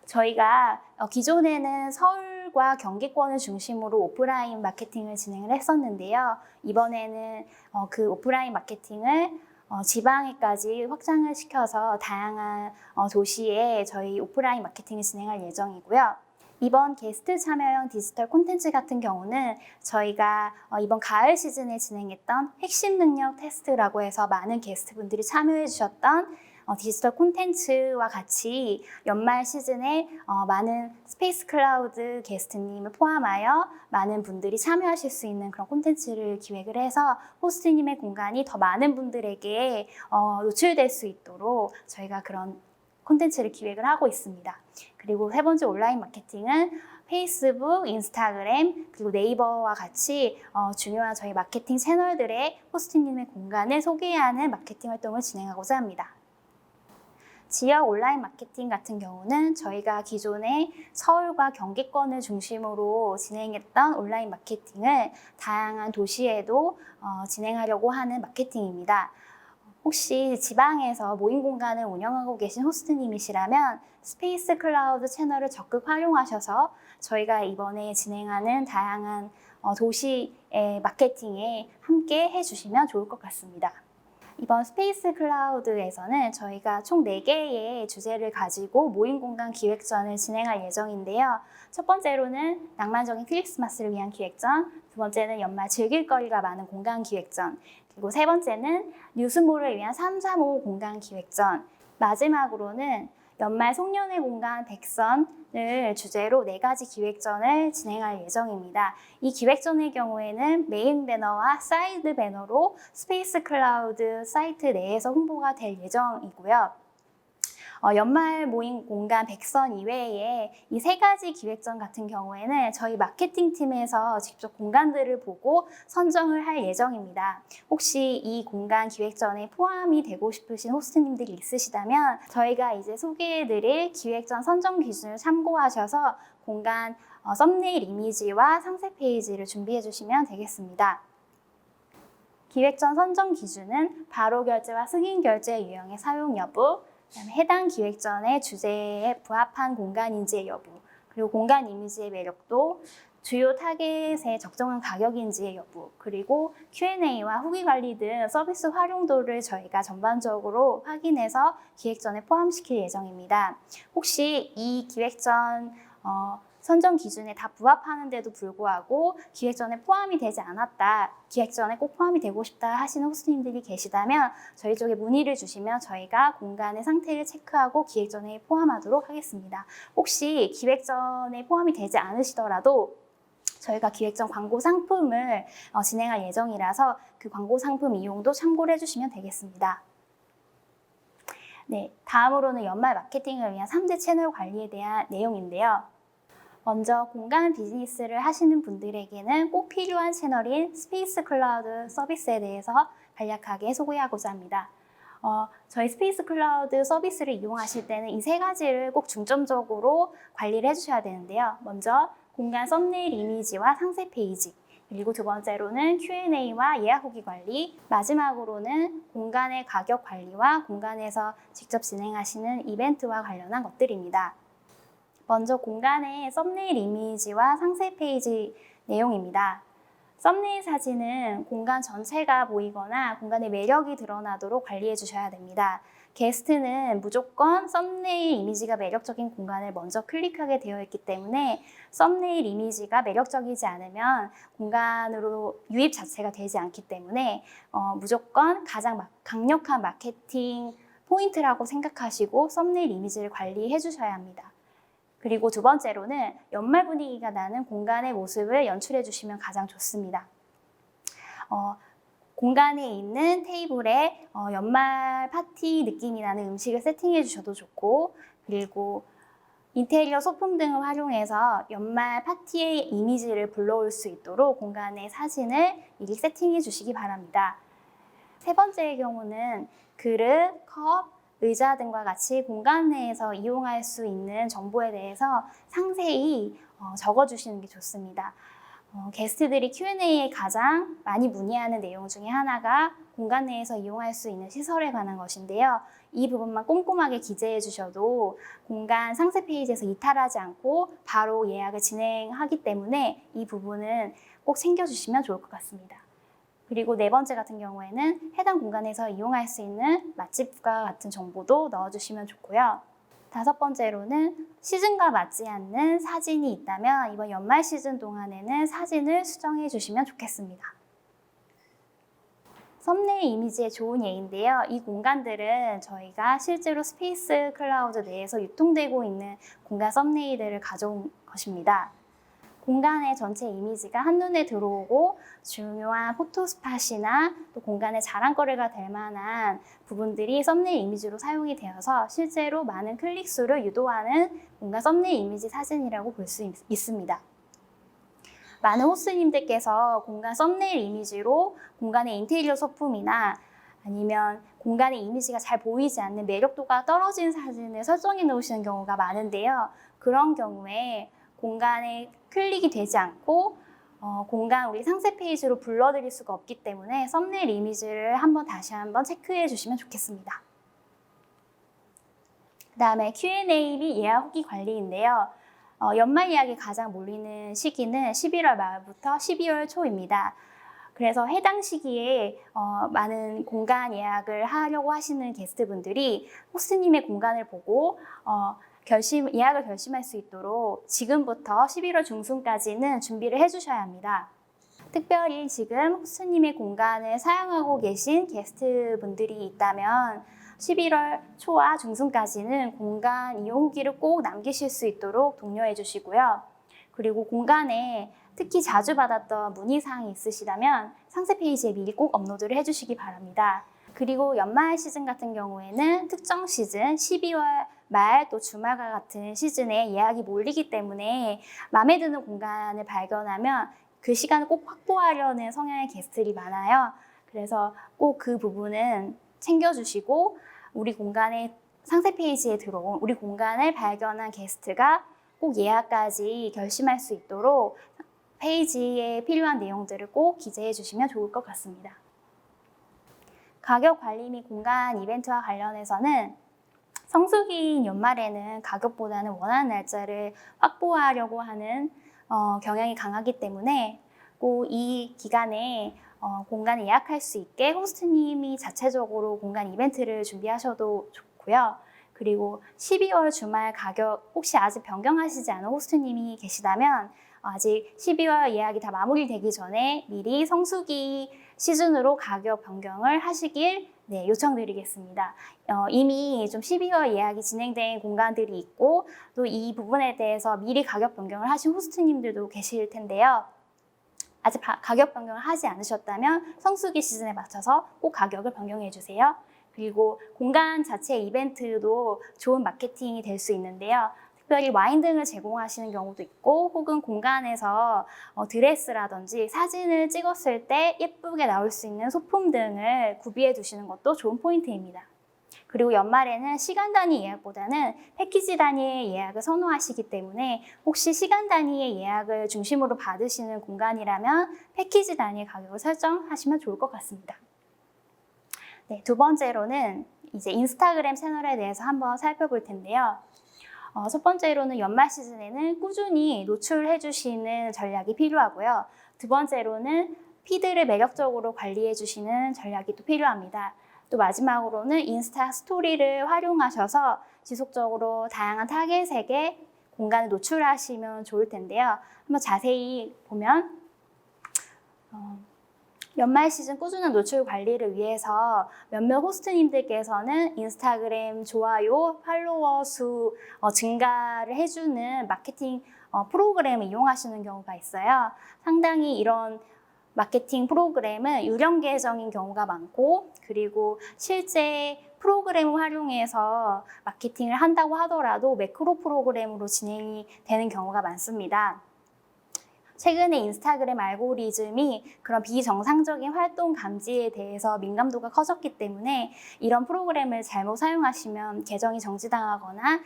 저희가 기존에는 서울과 경기권을 중심으로 오프라인 마케팅을 진행을 했었는데요. 이번에는 그 오프라인 마케팅을 지방에까지 확장을 시켜서 다양한 도시에 저희 오프라인 마케팅을 진행할 예정이고요. 이번 게스트 참여형 디지털 콘텐츠 같은 경우는 저희가 이번 가을 시즌에 진행했던 핵심 능력 테스트라고 해서 많은 게스트분들이 참여해 주셨던 디지털 콘텐츠와 같이 연말 시즌에 많은 스페이스 클라우드 게스트님을 포함하여 많은 분들이 참여하실 수 있는 그런 콘텐츠를 기획을 해서 호스트님의 공간이 더 많은 분들에게 노출될 수 있도록 저희가 그런 콘텐츠를 기획을 하고 있습니다. 그리고 세 번째 온라인 마케팅은 페이스북, 인스타그램, 그리고 네이버와 같이 중요한 저희 마케팅 채널들의 호스트님의 공간을 소개하는 마케팅 활동을 진행하고자 합니다. 지역 온라인 마케팅 같은 경우는 저희가 기존에 서울과 경기권을 중심으로 진행했던 온라인 마케팅을 다양한 도시에도 진행하려고 하는 마케팅입니다. 혹시 지방에서 모임 공간을 운영하고 계신 호스트님이시라면 스페이스 클라우드 채널을 적극 활용하셔서 저희가 이번에 진행하는 다양한 도시의 마케팅에 함께 해주시면 좋을 것 같습니다. 이번 스페이스 클라우드에서는 저희가 총 4개의 주제를 가지고 모임 공간 기획전을 진행할 예정인데요. 첫 번째로는 낭만적인 크리스마스를 위한 기획전, 두 번째는 연말 즐길 거리가 많은 공간 기획전, 그리고 세 번째는 뉴스몰을 위한 335 공간 기획전, 마지막으로는 연말 송년회 공간 100선을 주제로 4가지 기획전을 진행할 예정입니다. 이 기획전의 경우에는 메인 배너와 사이드 배너로 스페이스 클라우드 사이트 내에서 홍보가 될 예정이고요. 연말 모임 공간 100선 이외에 이 3가지 기획전 같은 경우에는 저희 마케팅 팀에서 직접 공간들을 보고 선정을 할 예정입니다. 혹시 이 공간 기획전에 포함이 되고 싶으신 호스트님들이 있으시다면 저희가 이제 소개해드릴 기획전 선정 기준을 참고하셔서 공간 썸네일 이미지와 상세 페이지를 준비해 주시면 되겠습니다. 기획전 선정 기준은 바로 결제와 승인 결제 유형의 사용 여부, 그다음에 해당 기획전의 주제에 부합한 공간인지의 여부, 그리고 공간 이미지의 매력도, 주요 타겟의 적정한 가격인지의 여부, 그리고 Q&A와 후기 관리 등 서비스 활용도를 저희가 전반적으로 확인해서 기획전에 포함시킬 예정입니다. 혹시 이 기획전 선정 기준에 다 부합하는데도 불구하고 기획전에 포함이 되지 않았다, 기획전에 꼭 포함이 되고 싶다 하시는 호스트님들이 계시다면 저희 쪽에 문의를 주시면 저희가 공간의 상태를 체크하고 기획전에 포함하도록 하겠습니다. 혹시 기획전에 포함이 되지 않으시더라도 저희가 기획전 광고 상품을 진행할 예정이라서 그 광고 상품 이용도 참고를 해주시면 되겠습니다. 네, 다음으로는 연말 마케팅을 위한 3대 채널 관리에 대한 내용인데요. 먼저 공간 비즈니스를 하시는 분들에게는 꼭 필요한 채널인 스페이스 클라우드 서비스에 대해서 간략하게 소개하고자 합니다. 저희 스페이스 클라우드 서비스를 이용하실 때는 이 3가지를 꼭 중점적으로 관리를 해주셔야 되는데요. 먼저 공간 썸네일 이미지와 상세 페이지, 그리고 두 번째로는 Q&A와 예약 후기 관리, 마지막으로는 공간의 가격 관리와 공간에서 직접 진행하시는 이벤트와 관련한 것들입니다. 먼저 공간의 썸네일 이미지와 상세 페이지 내용입니다. 썸네일 사진은 공간 전체가 보이거나 공간의 매력이 드러나도록 관리해 주셔야 됩니다. 게스트는 무조건 썸네일 이미지가 매력적인 공간을 먼저 클릭하게 되어 있기 때문에 썸네일 이미지가 매력적이지 않으면 공간으로 유입 자체가 되지 않기 때문에 무조건 가장 강력한 마케팅 포인트라고 생각하시고 썸네일 이미지를 관리해 주셔야 합니다. 그리고 두 번째로는 연말 분위기가 나는 공간의 모습을 연출해 주시면 가장 좋습니다. 공간에 있는 테이블에 연말 파티 느낌이 나는 음식을 세팅해 주셔도 좋고, 그리고 인테리어 소품 등을 활용해서 연말 파티의 이미지를 불러올 수 있도록 공간에 사진을 미리 세팅해 주시기 바랍니다. 세 번째의 경우는 그릇, 컵, 의자 등과 같이 공간 내에서 이용할 수 있는 정보에 대해서 상세히 적어주시는 게 좋습니다. 게스트들이 Q&A에 가장 많이 문의하는 내용 중에 하나가 공간 내에서 이용할 수 있는 시설에 관한 것인데요. 이 부분만 꼼꼼하게 기재해 주셔도 공간 상세 페이지에서 이탈하지 않고 바로 예약을 진행하기 때문에 이 부분은 꼭 챙겨주시면 좋을 것 같습니다. 그리고 네 번째 같은 경우에는 해당 공간에서 이용할 수 있는 맛집과 같은 정보도 넣어주시면 좋고요. 다섯 번째로는 시즌과 맞지 않는 사진이 있다면 이번 연말 시즌 동안에는 사진을 수정해 주시면 좋겠습니다. 썸네일 이미지에 좋은 예인데요. 이 공간들은 저희가 실제로 스페이스 클라우드 내에서 유통되고 있는 공간 썸네일들을 가져온 것입니다. 공간의 전체 이미지가 한눈에 들어오고 중요한 포토스팟이나 또 공간의 자랑거리가 될 만한 부분들이 썸네일 이미지로 사용이 되어서 실제로 많은 클릭수를 유도하는 공간 썸네일 이미지 사진이라고 볼 수 있습니다. 많은 호스트님들께서 공간 썸네일 이미지로 공간의 인테리어 소품이나 아니면 공간의 이미지가 잘 보이지 않는 매력도가 떨어진 사진을 설정해 놓으시는 경우가 많은데요. 그런 경우에 공간에 클릭이 되지 않고 공간 우리 상세 페이지로 불러드릴 수가 없기 때문에 썸네일 이미지를 다시 한번 체크해 주시면 좋겠습니다. 그 다음에 Q&A 및 예약 후기 관리인데요. 연말 예약이 가장 몰리는 시기는 11월 말부터 12월 초입니다. 그래서 해당 시기에 많은 공간 예약을 하려고 하시는 게스트분들이 호스트님의 공간을 보고 예약을 결심할 수 있도록 지금부터 11월 중순까지는 준비를 해주셔야 합니다. 특별히 지금 호스트님의 공간을 사용하고 계신 게스트분들이 있다면 11월 초와 중순까지는 공간 이용 후기를 꼭 남기실 수 있도록 독려해 주시고요. 그리고 공간에 특히 자주 받았던 문의사항이 있으시다면 상세 페이지에 미리 꼭 업로드를 해주시기 바랍니다. 그리고 연말 시즌 같은 경우에는 특정 시즌 12월 말 또 주말과 같은 시즌에 예약이 몰리기 때문에 마음에 드는 공간을 발견하면 그 시간을 꼭 확보하려는 성향의 게스트들이 많아요. 그래서 꼭 그 부분은 챙겨주시고 우리 공간의 상세 페이지에 들어온 우리 공간을 발견한 게스트가 꼭 예약까지 결심할 수 있도록 페이지에 필요한 내용들을 꼭 기재해 주시면 좋을 것 같습니다. 가격 관리 및 공간 이벤트와 관련해서는 성수기인 연말에는 가격보다는 원하는 날짜를 확보하려고 하는 경향이 강하기 때문에 꼭 이 기간에 공간을 예약할 수 있게 호스트님이 자체적으로 공간 이벤트를 준비하셔도 좋고요. 그리고 12월 주말 가격 혹시 아직 변경하시지 않은 호스트님이 계시다면 아직 12월 예약이 다 마무리되기 전에 미리 성수기 시즌으로 가격 변경을 하시길 요청드리겠습니다. 이미 좀 12월 예약이 진행된 공간들이 있고 또 이 부분에 대해서 미리 가격 변경을 하신 호스트님들도 계실 텐데요. 아직 가격 변경을 하지 않으셨다면 성수기 시즌에 맞춰서 꼭 가격을 변경해 주세요. 그리고 공간 자체 이벤트도 좋은 마케팅이 될 수 있는데요. 특별히 와인 등을 제공하시는 경우도 있고 혹은 공간에서 드레스라든지 사진을 찍었을 때 예쁘게 나올 수 있는 소품 등을 구비해 두시는 것도 좋은 포인트입니다. 그리고 연말에는 시간 단위 예약보다는 패키지 단위의 예약을 선호하시기 때문에 혹시 시간 단위의 예약을 중심으로 받으시는 공간이라면 패키지 단위의 가격을 설정하시면 좋을 것 같습니다. 네, 두 번째로는 이제 인스타그램 채널에 대해서 한번 살펴볼 텐데요. 첫 번째로는 연말 시즌에는 꾸준히 노출해 주시는 전략이 필요하고요. 두 번째로는 피드를 매력적으로 관리해 주시는 전략이 또 필요합니다. 또 마지막으로는 인스타 스토리를 활용하셔서 지속적으로 다양한 타겟에게 공간을 노출하시면 좋을 텐데요. 한번 자세히 보면 연말 시즌 꾸준한 노출 관리를 위해서 몇몇 호스트님들께서는 인스타그램 좋아요, 팔로워 수 증가를 해주는 마케팅 프로그램을 이용하시는 경우가 있어요. 상당히 이런 마케팅 프로그램은 유령 계정인 경우가 많고 그리고 실제 프로그램을 활용해서 마케팅을 한다고 하더라도 매크로 프로그램으로 진행이 되는 경우가 많습니다. 최근에 인스타그램 알고리즘이 그런 비정상적인 활동 감지에 대해서 민감도가 커졌기 때문에 이런 프로그램을 잘못 사용하시면 계정이 정지당하거나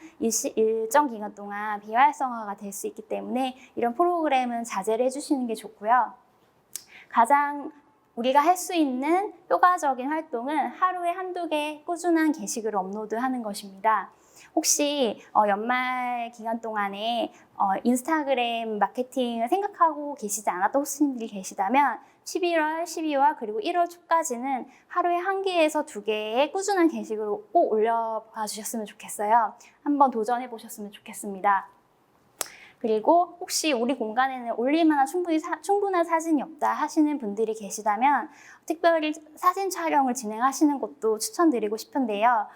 일정 기간 동안 비활성화가 될 수 있기 때문에 이런 프로그램은 자제를 해주시는 게 좋고요. 가장 우리가 할 수 있는 효과적인 활동은 하루에 한두 개 꾸준한 게시글을 업로드하는 것입니다. 혹시 연말 기간 동안에 인스타그램 마케팅을 생각하고 계시지 않았던 호스트님들이 계시다면 11월, 12월 그리고 1월 초까지는 하루에 1개에서 2개의 꾸준한 게시글을 꼭 올려봐 주셨으면 좋겠어요. 한번 도전해 보셨으면 좋겠습니다. 그리고 혹시 우리 공간에는 올릴 만한 충분한 사진이 없다 하시는 분들이 계시다면 특별히 사진 촬영을 진행하시는 것도 추천드리고 싶은데요.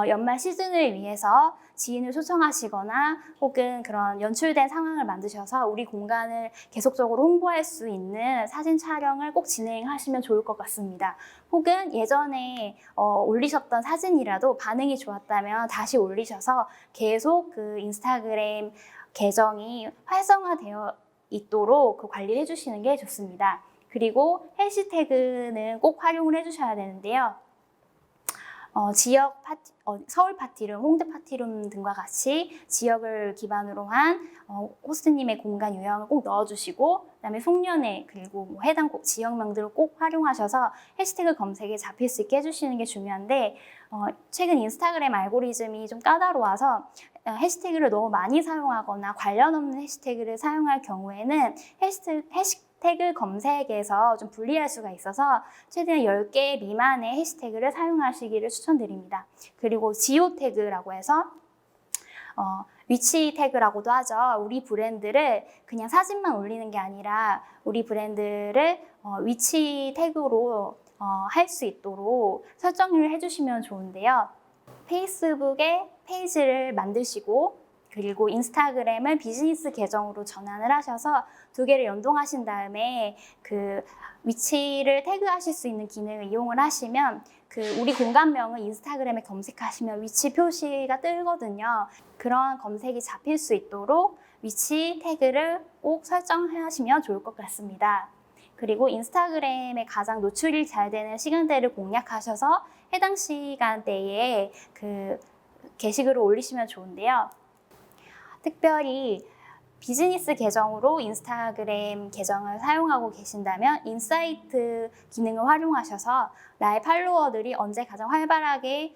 연말 시즌을 위해서 지인을 초청하시거나 혹은 그런 연출된 상황을 만드셔서 우리 공간을 계속적으로 홍보할 수 있는 사진 촬영을 꼭 진행하시면 좋을 것 같습니다. 혹은 예전에 올리셨던 사진이라도 반응이 좋았다면 다시 올리셔서 계속 그 인스타그램 계정이 활성화되어 있도록 그 관리를 해주시는 게 좋습니다. 그리고 해시태그는 꼭 활용을 해주셔야 되는데요. 지역 파티, 서울 파티룸, 홍대 파티룸 등과 같이 지역을 기반으로 한 호스트님의 공간 유형을 꼭 넣어주시고, 그다음에 송년회 그리고 뭐 해당 지역명들을 꼭 활용하셔서 해시태그 검색에 잡힐 수 있게 해주시는 게 중요한데, 최근 인스타그램 알고리즘이 좀 까다로워서 해시태그를 너무 많이 사용하거나 관련 없는 해시태그를 사용할 경우에는 해시태그 검색에서 좀 불리할 수가 있어서 최대한 10개 미만의 해시태그를 사용하시기를 추천드립니다. 그리고 지오 태그라고 해서 위치 태그라고도 하죠. 우리 브랜드를 그냥 사진만 올리는 게 아니라 우리 브랜드를 위치 태그로 할 수 있도록 설정을 해주시면 좋은데요. 페이스북에 페이지를 만드시고 그리고 인스타그램을 비즈니스 계정으로 전환을 하셔서 두 개를 연동하신 다음에 그 위치를 태그하실 수 있는 기능을 이용을 하시면 그 우리 공간명을 인스타그램에 검색하시면 위치 표시가 뜨거든요. 그런 검색이 잡힐 수 있도록 위치 태그를 꼭 설정하시면 좋을 것 같습니다. 그리고 인스타그램에 가장 노출이 잘 되는 시간대를 공략하셔서 해당 시간대에 그 게시글을 올리시면 좋은데요. 특별히 비즈니스 계정으로 인스타그램 계정을 사용하고 계신다면 인사이트 기능을 활용하셔서 나의 팔로워들이 언제 가장 활발하게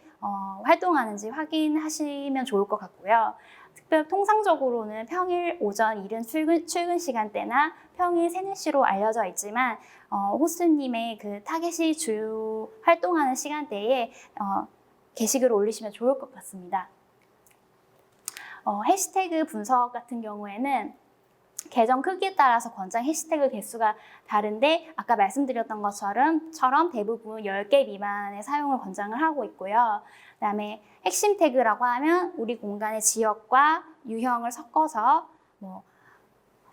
활동하는지 확인하시면 좋을 것 같고요. 특별 통상적으로는 평일 오전 이른 출근 시간대나 평일 3, 4시로 알려져 있지만 호스트님의 그 타겟이 주요 활동하는 시간대에 게시글을 올리시면 좋을 것 같습니다. 해시태그 분석 같은 경우에는 계정 크기에 따라서 권장 해시태그 개수가 다른데 아까 말씀드렸던 것처럼 대부분 10개 미만의 사용을 권장을 하고 있고요. 그다음에 핵심 태그라고 하면 우리 공간의 지역과 유형을 섞어서 뭐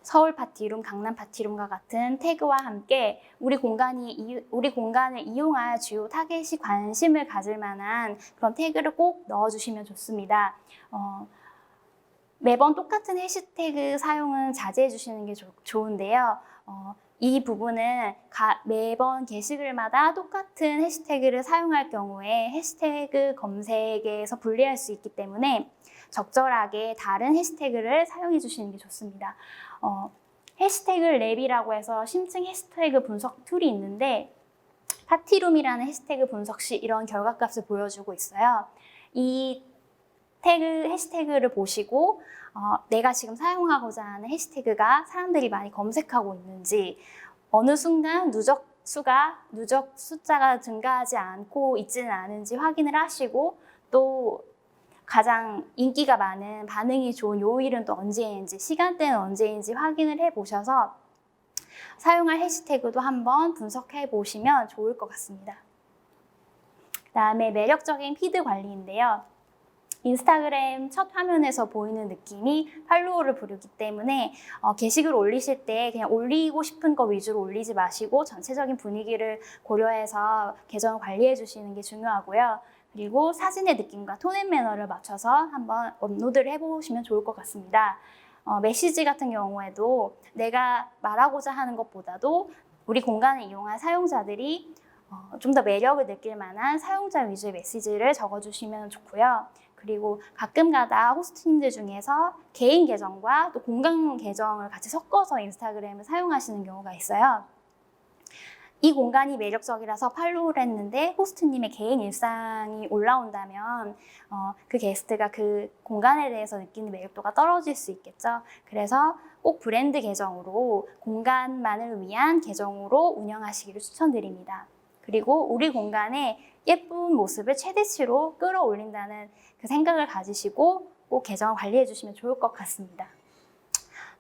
서울 파티룸, 강남 파티룸과 같은 태그와 함께 우리 공간을 이용할 주요 타겟이 관심을 가질 만한 그런 태그를 꼭 넣어주시면 좋습니다. 매번 똑같은 해시태그 사용은 자제해 주시는 게 좋은데요. 이 부분은 매번 게시글마다 똑같은 해시태그를 사용할 경우에 해시태그 검색에서 불리할 수 있기 때문에 적절하게 다른 해시태그를 사용해 주시는 게 좋습니다. 해시태그 랩이라고 해서 심층 해시태그 분석 툴이 있는데 파티룸이라는 해시태그 분석 시 이런 결과값을 보여주고 있어요. 이 해시태그를 보시고 내가 지금 사용하고자 하는 해시태그가 사람들이 많이 검색하고 있는지, 어느 순간 누적 숫자가 증가하지 않고 있지는 않은지 확인을 하시고, 또 가장 인기가 많은 반응이 좋은 요일은 또 언제인지, 시간대는 언제인지 확인을 해보셔서 사용할 해시태그도 한번 분석해 보시면 좋을 것 같습니다. 그다음에 매력적인 피드 관리인데요. 인스타그램 첫 화면에서 보이는 느낌이 팔로워를 부르기 때문에 게시글 올리실 때 그냥 올리고 싶은 거 위주로 올리지 마시고 전체적인 분위기를 고려해서 계정을 관리해 주시는 게 중요하고요. 그리고 사진의 느낌과 톤 앤 매너를 맞춰서 한번 업로드를 해보시면 좋을 것 같습니다. 메시지 같은 경우에도 내가 말하고자 하는 것보다도 우리 공간을 이용한 사용자들이 좀 더 매력을 느낄 만한 사용자 위주의 메시지를 적어주시면 좋고요. 그리고 가끔가다 호스트님들 중에서 개인 계정과 또 공간 계정을 같이 섞어서 인스타그램을 사용하시는 경우가 있어요. 이 공간이 매력적이라서 팔로우를 했는데 호스트님의 개인 일상이 올라온다면 그 게스트가 그 공간에 대해서 느끼는 매력도가 떨어질 수 있겠죠. 그래서 꼭 브랜드 계정으로 공간만을 위한 계정으로 운영하시기를 추천드립니다. 그리고 우리 공간의 예쁜 모습을 최대치로 끌어올린다는 그 생각을 가지시고 꼭 계정을 관리해 주시면 좋을 것 같습니다.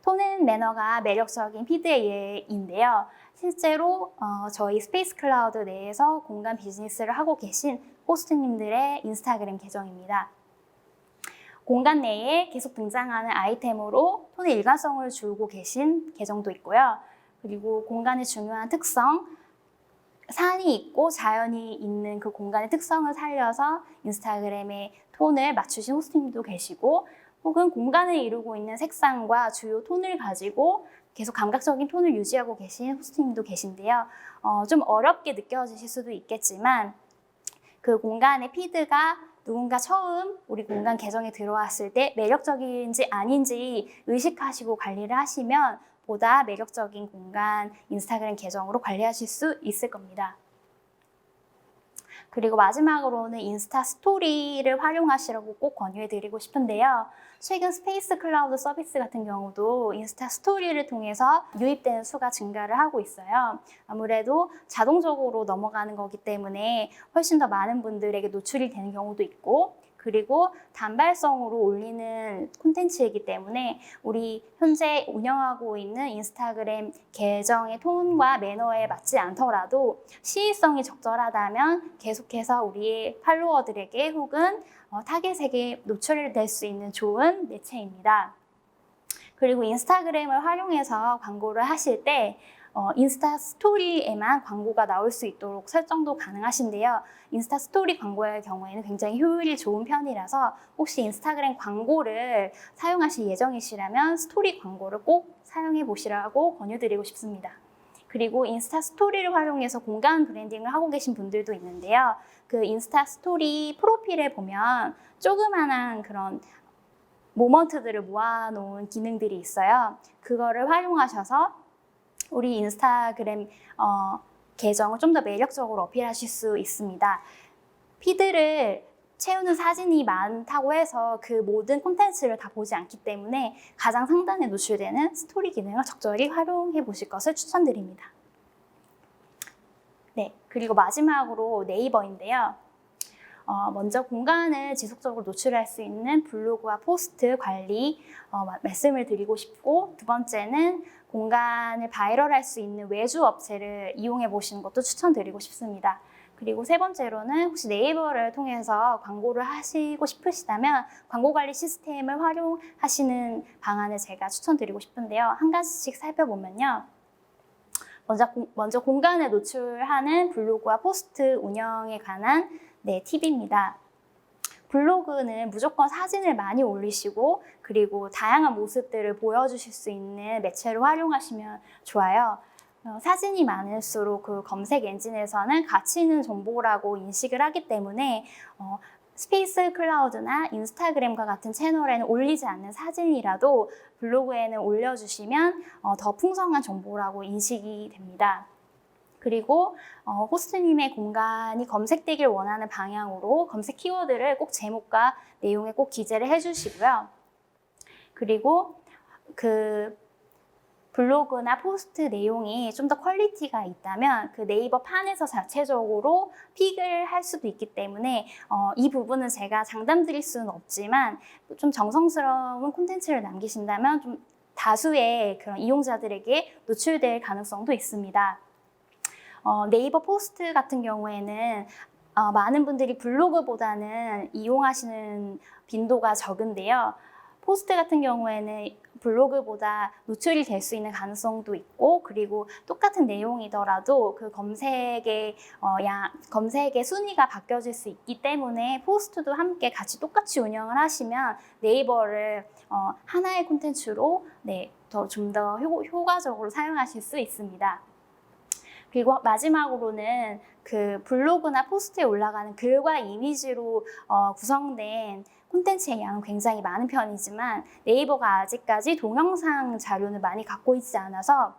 톤 앤 매너가 매력적인 피드의 예인데요. 실제로 저희 스페이스 클라우드 내에서 공간 비즈니스를 하고 계신 호스트님들의 인스타그램 계정입니다. 공간 내에 계속 등장하는 아이템으로 톤의 일관성을 주고 계신 계정도 있고요. 그리고 공간의 중요한 특성, 산이 있고 자연이 있는 그 공간의 특성을 살려서 인스타그램에 톤을 맞추신 호스트님도 계시고, 혹은 공간을 이루고 있는 색상과 주요 톤을 가지고 계속 감각적인 톤을 유지하고 계신 호스트님도 계신데요. 좀 어렵게 느껴지실 수도 있겠지만 그 공간의 피드가 누군가 처음 우리 공간 계정에 들어왔을 때 매력적인지 아닌지 의식하시고 관리를 하시면 보다 매력적인 공간 인스타그램 계정으로 관리하실 수 있을 겁니다. 그리고 마지막으로는 인스타 스토리를 활용하시라고 꼭 권유해드리고 싶은데요. 최근 스페이스 클라우드 서비스 같은 경우도 인스타 스토리를 통해서 유입되는 수가 증가를 하고 있어요. 아무래도 자동적으로 넘어가는 거기 때문에 훨씬 더 많은 분들에게 노출이 되는 경우도 있고, 그리고 단발성으로 올리는 콘텐츠이기 때문에 우리 현재 운영하고 있는 인스타그램 계정의 톤과 매너에 맞지 않더라도 시의성이 적절하다면 계속해서 우리 팔로워들에게 혹은 타겟에게 노출될 수 있는 좋은 매체입니다. 그리고 인스타그램을 활용해서 광고를 하실 때 인스타 스토리에만 광고가 나올 수 있도록 설정도 가능하신데요. 인스타 스토리 광고의 경우에는 굉장히 효율이 좋은 편이라서 혹시 인스타그램 광고를 사용하실 예정이시라면 스토리 광고를 꼭 사용해 보시라고 권유드리고 싶습니다. 그리고 인스타 스토리를 활용해서 공간 브랜딩을 하고 계신 분들도 있는데요. 그 인스타 스토리 프로필에 보면 조그만한 그런 모먼트들을 모아놓은 기능들이 있어요. 그거를 활용하셔서 우리 인스타그램 계정을 좀 더 매력적으로 어필하실 수 있습니다. 피드를 채우는 사진이 많다고 해서 그 모든 콘텐츠를 다 보지 않기 때문에 가장 상단에 노출되는 스토리 기능을 적절히 활용해 보실 것을 추천드립니다. 네, 그리고 마지막으로 네이버인데요. 먼저 공간을 지속적으로 노출할 수 있는 블로그와 포스트 관리 말씀을 드리고 싶고, 두 번째는 공간을 바이럴할 수 있는 외주 업체를 이용해 보시는 것도 추천드리고 싶습니다. 그리고 세 번째로는 혹시 네이버를 통해서 광고를 하시고 싶으시다면 광고 관리 시스템을 활용하시는 방안을 제가 추천드리고 싶은데요. 한 가지씩 살펴보면요. 먼저 공간을 노출하는 블로그와 포스트 운영에 관한 팁입니다. 블로그는 무조건 사진을 많이 올리시고 그리고 다양한 모습들을 보여주실 수 있는 매체로 활용하시면 좋아요. 사진이 많을수록 그 검색 엔진에서는 가치 있는 정보라고 인식을 하기 때문에 스페이스 클라우드나 인스타그램과 같은 채널에는 올리지 않는 사진이라도 블로그에는 올려주시면 더 풍성한 정보라고 인식이 됩니다. 그리고 호스트님의 공간이 검색되길 원하는 방향으로 검색 키워드를 꼭 제목과 내용에 꼭 기재를 해주시고요. 그리고 그 블로그나 포스트 내용이 좀 더 퀄리티가 있다면 그 네이버 판에서 자체적으로 픽을 할 수도 있기 때문에 이 부분은 제가 장담드릴 수는 없지만 좀 정성스러운 콘텐츠를 남기신다면 좀 다수의 그런 이용자들에게 노출될 가능성도 있습니다. 네이버 포스트 같은 경우에는 많은 분들이 블로그보다는 이용하시는 빈도가 적은데요. 포스트 같은 경우에는 블로그보다 노출이 될 수 있는 가능성도 있고, 그리고 똑같은 내용이더라도 그 검색의 순위가 바뀌어질 수 있기 때문에 포스트도 함께 같이 똑같이 운영을 하시면 네이버를 하나의 콘텐츠로 좀 더 효과적으로 사용하실 수 있습니다. 그리고 마지막으로는 그 블로그나 포스트에 올라가는 글과 이미지로 구성된 콘텐츠의 양은 굉장히 많은 편이지만 네이버가 아직까지 동영상 자료는 많이 갖고 있지 않아서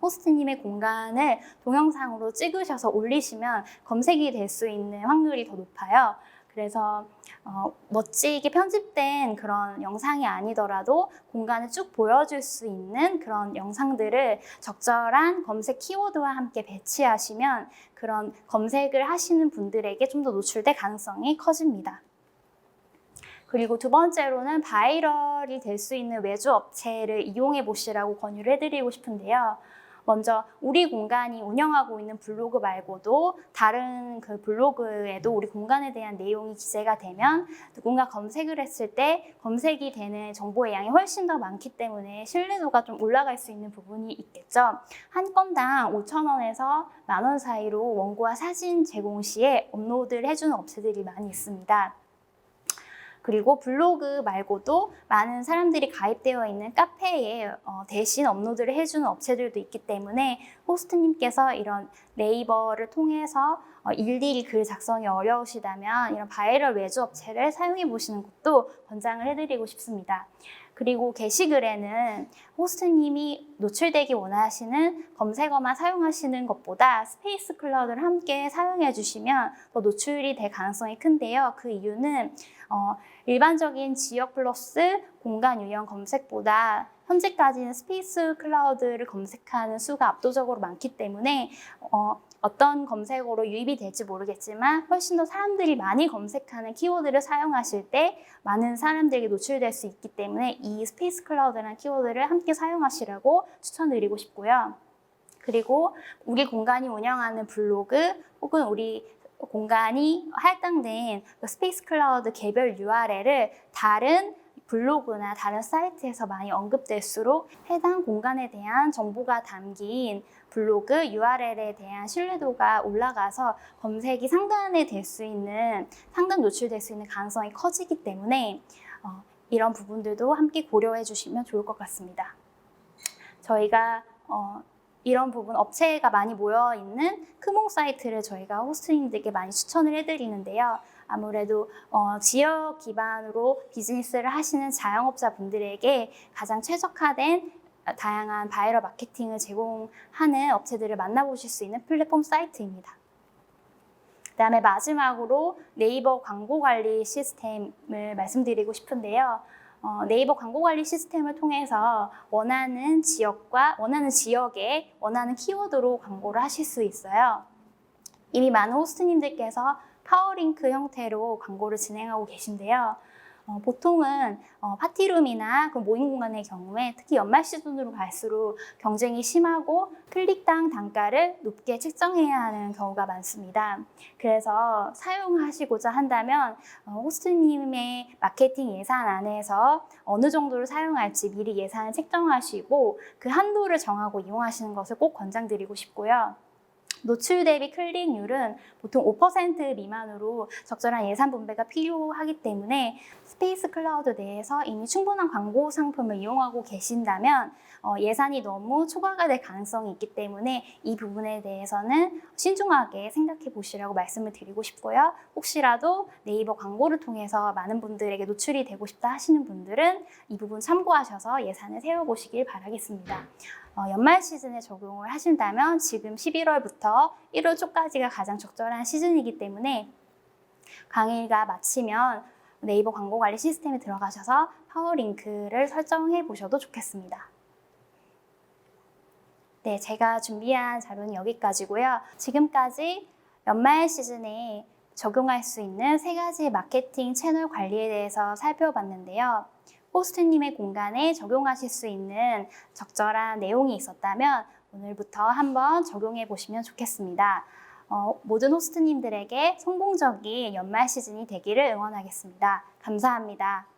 호스트님의 공간을 동영상으로 찍으셔서 올리시면 검색이 될 수 있는 확률이 더 높아요. 그래서 멋지게 편집된 그런 영상이 아니더라도 공간을 쭉 보여줄 수 있는 그런 영상들을 적절한 검색 키워드와 함께 배치하시면 그런 검색을 하시는 분들에게 좀 더 노출될 가능성이 커집니다. 그리고 두 번째로는 바이럴이 될 수 있는 외주 업체를 이용해 보시라고 권유를 해드리고 싶은데요. 먼저 우리 공간이 운영하고 있는 블로그 말고도 다른 그 블로그에도 우리 공간에 대한 내용이 기재가 되면 누군가 검색을 했을 때 검색이 되는 정보의 양이 훨씬 더 많기 때문에 신뢰도가 좀 올라갈 수 있는 부분이 있겠죠. 한 건당 5,000원에서 10,000원 사이로 원고와 사진 제공 시에 업로드를 해주는 업체들이 많이 있습니다. 그리고 블로그 말고도 많은 사람들이 가입되어 있는 카페에 대신 업로드를 해주는 업체들도 있기 때문에 호스트님께서 이런 네이버를 통해서 일일이 글 작성이 어려우시다면 이런 바이럴 외주 업체를 사용해 보시는 것도 권장을 해드리고 싶습니다. 그리고 게시글에는 호스트님이 노출되기 원하시는 검색어만 사용하시는 것보다 스페이스 클라우드를 함께 사용해 주시면 더 노출이 될 가능성이 큰데요. 그 이유는 일반적인 지역 플러스 공간 유형 검색보다 현재까지는 스페이스 클라우드를 검색하는 수가 압도적으로 많기 때문에 어떤 검색어로 유입이 될지 모르겠지만 훨씬 더 사람들이 많이 검색하는 키워드를 사용하실 때 많은 사람들에게 노출될 수 있기 때문에 이 스페이스 클라우드라는 키워드를 함께 사용하시라고 추천드리고 싶고요. 그리고 우리 공간이 운영하는 블로그 혹은 우리 공간이 할당된 스페이스 클라우드 개별 URL을 다른 블로그나 다른 사이트에서 많이 언급될수록 해당 공간에 대한 정보가 담긴 블로그 URL에 대한 신뢰도가 올라가서 검색이 상단에 될 수 있는, 상단 노출될 수 있는 가능성이 커지기 때문에 이런 부분들도 함께 고려해 주시면 좋을 것 같습니다. 저희가 이런 부분 업체가 많이 모여있는 크몽 사이트를 저희가 호스트님들께 많이 추천을 해드리는데요. 아무래도 지역 기반으로 비즈니스를 하시는 자영업자분들에게 가장 최적화된 다양한 바이럴 마케팅을 제공하는 업체들을 만나보실 수 있는 플랫폼 사이트입니다. 그다음에 마지막으로 네이버 광고 관리 시스템을 말씀드리고 싶은데요. 네이버 광고 관리 시스템을 통해서 원하는 지역과 원하는 지역에 원하는 키워드로 광고를 하실 수 있어요. 이미 많은 호스트님들께서 파워링크 형태로 광고를 진행하고 계신데요. 보통은 파티룸이나 그 모임 공간의 경우에 특히 연말 시즌으로 갈수록 경쟁이 심하고 클릭당 단가를 높게 책정해야 하는 경우가 많습니다. 그래서 사용하시고자 한다면 호스트님의 마케팅 예산 안에서 어느 정도를 사용할지 미리 예산을 책정하시고 그 한도를 정하고 이용하시는 것을 꼭 권장드리고 싶고요. 노출 대비 클릭률은 보통 5% 미만으로 적절한 예산 분배가 필요하기 때문에 스페이스 클라우드 내에서 이미 충분한 광고 상품을 이용하고 계신다면 예산이 너무 초과가 될 가능성이 있기 때문에 이 부분에 대해서는 신중하게 생각해 보시라고 말씀을 드리고 싶고요. 혹시라도 네이버 광고를 통해서 많은 분들에게 노출이 되고 싶다 하시는 분들은 이 부분 참고하셔서 예산을 세워보시길 바라겠습니다. 연말 시즌에 적용을 하신다면 지금 11월부터 1월 초까지가 가장 적절한 시즌이기 때문에 강의가 마치면 네이버 광고 관리 시스템에 들어가셔서 파워링크를 설정해 보셔도 좋겠습니다. 네, 제가 준비한 자료는 여기까지고요. 지금까지 연말 시즌에 적용할 수 있는 3가지 마케팅 채널 관리에 대해서 살펴봤는데요. 호스트님의 공간에 적용하실 수 있는 적절한 내용이 있었다면 오늘부터 한번 적용해 보시면 좋겠습니다. 모든 호스트님들에게 성공적인 연말 시즌이 되기를 응원하겠습니다. 감사합니다.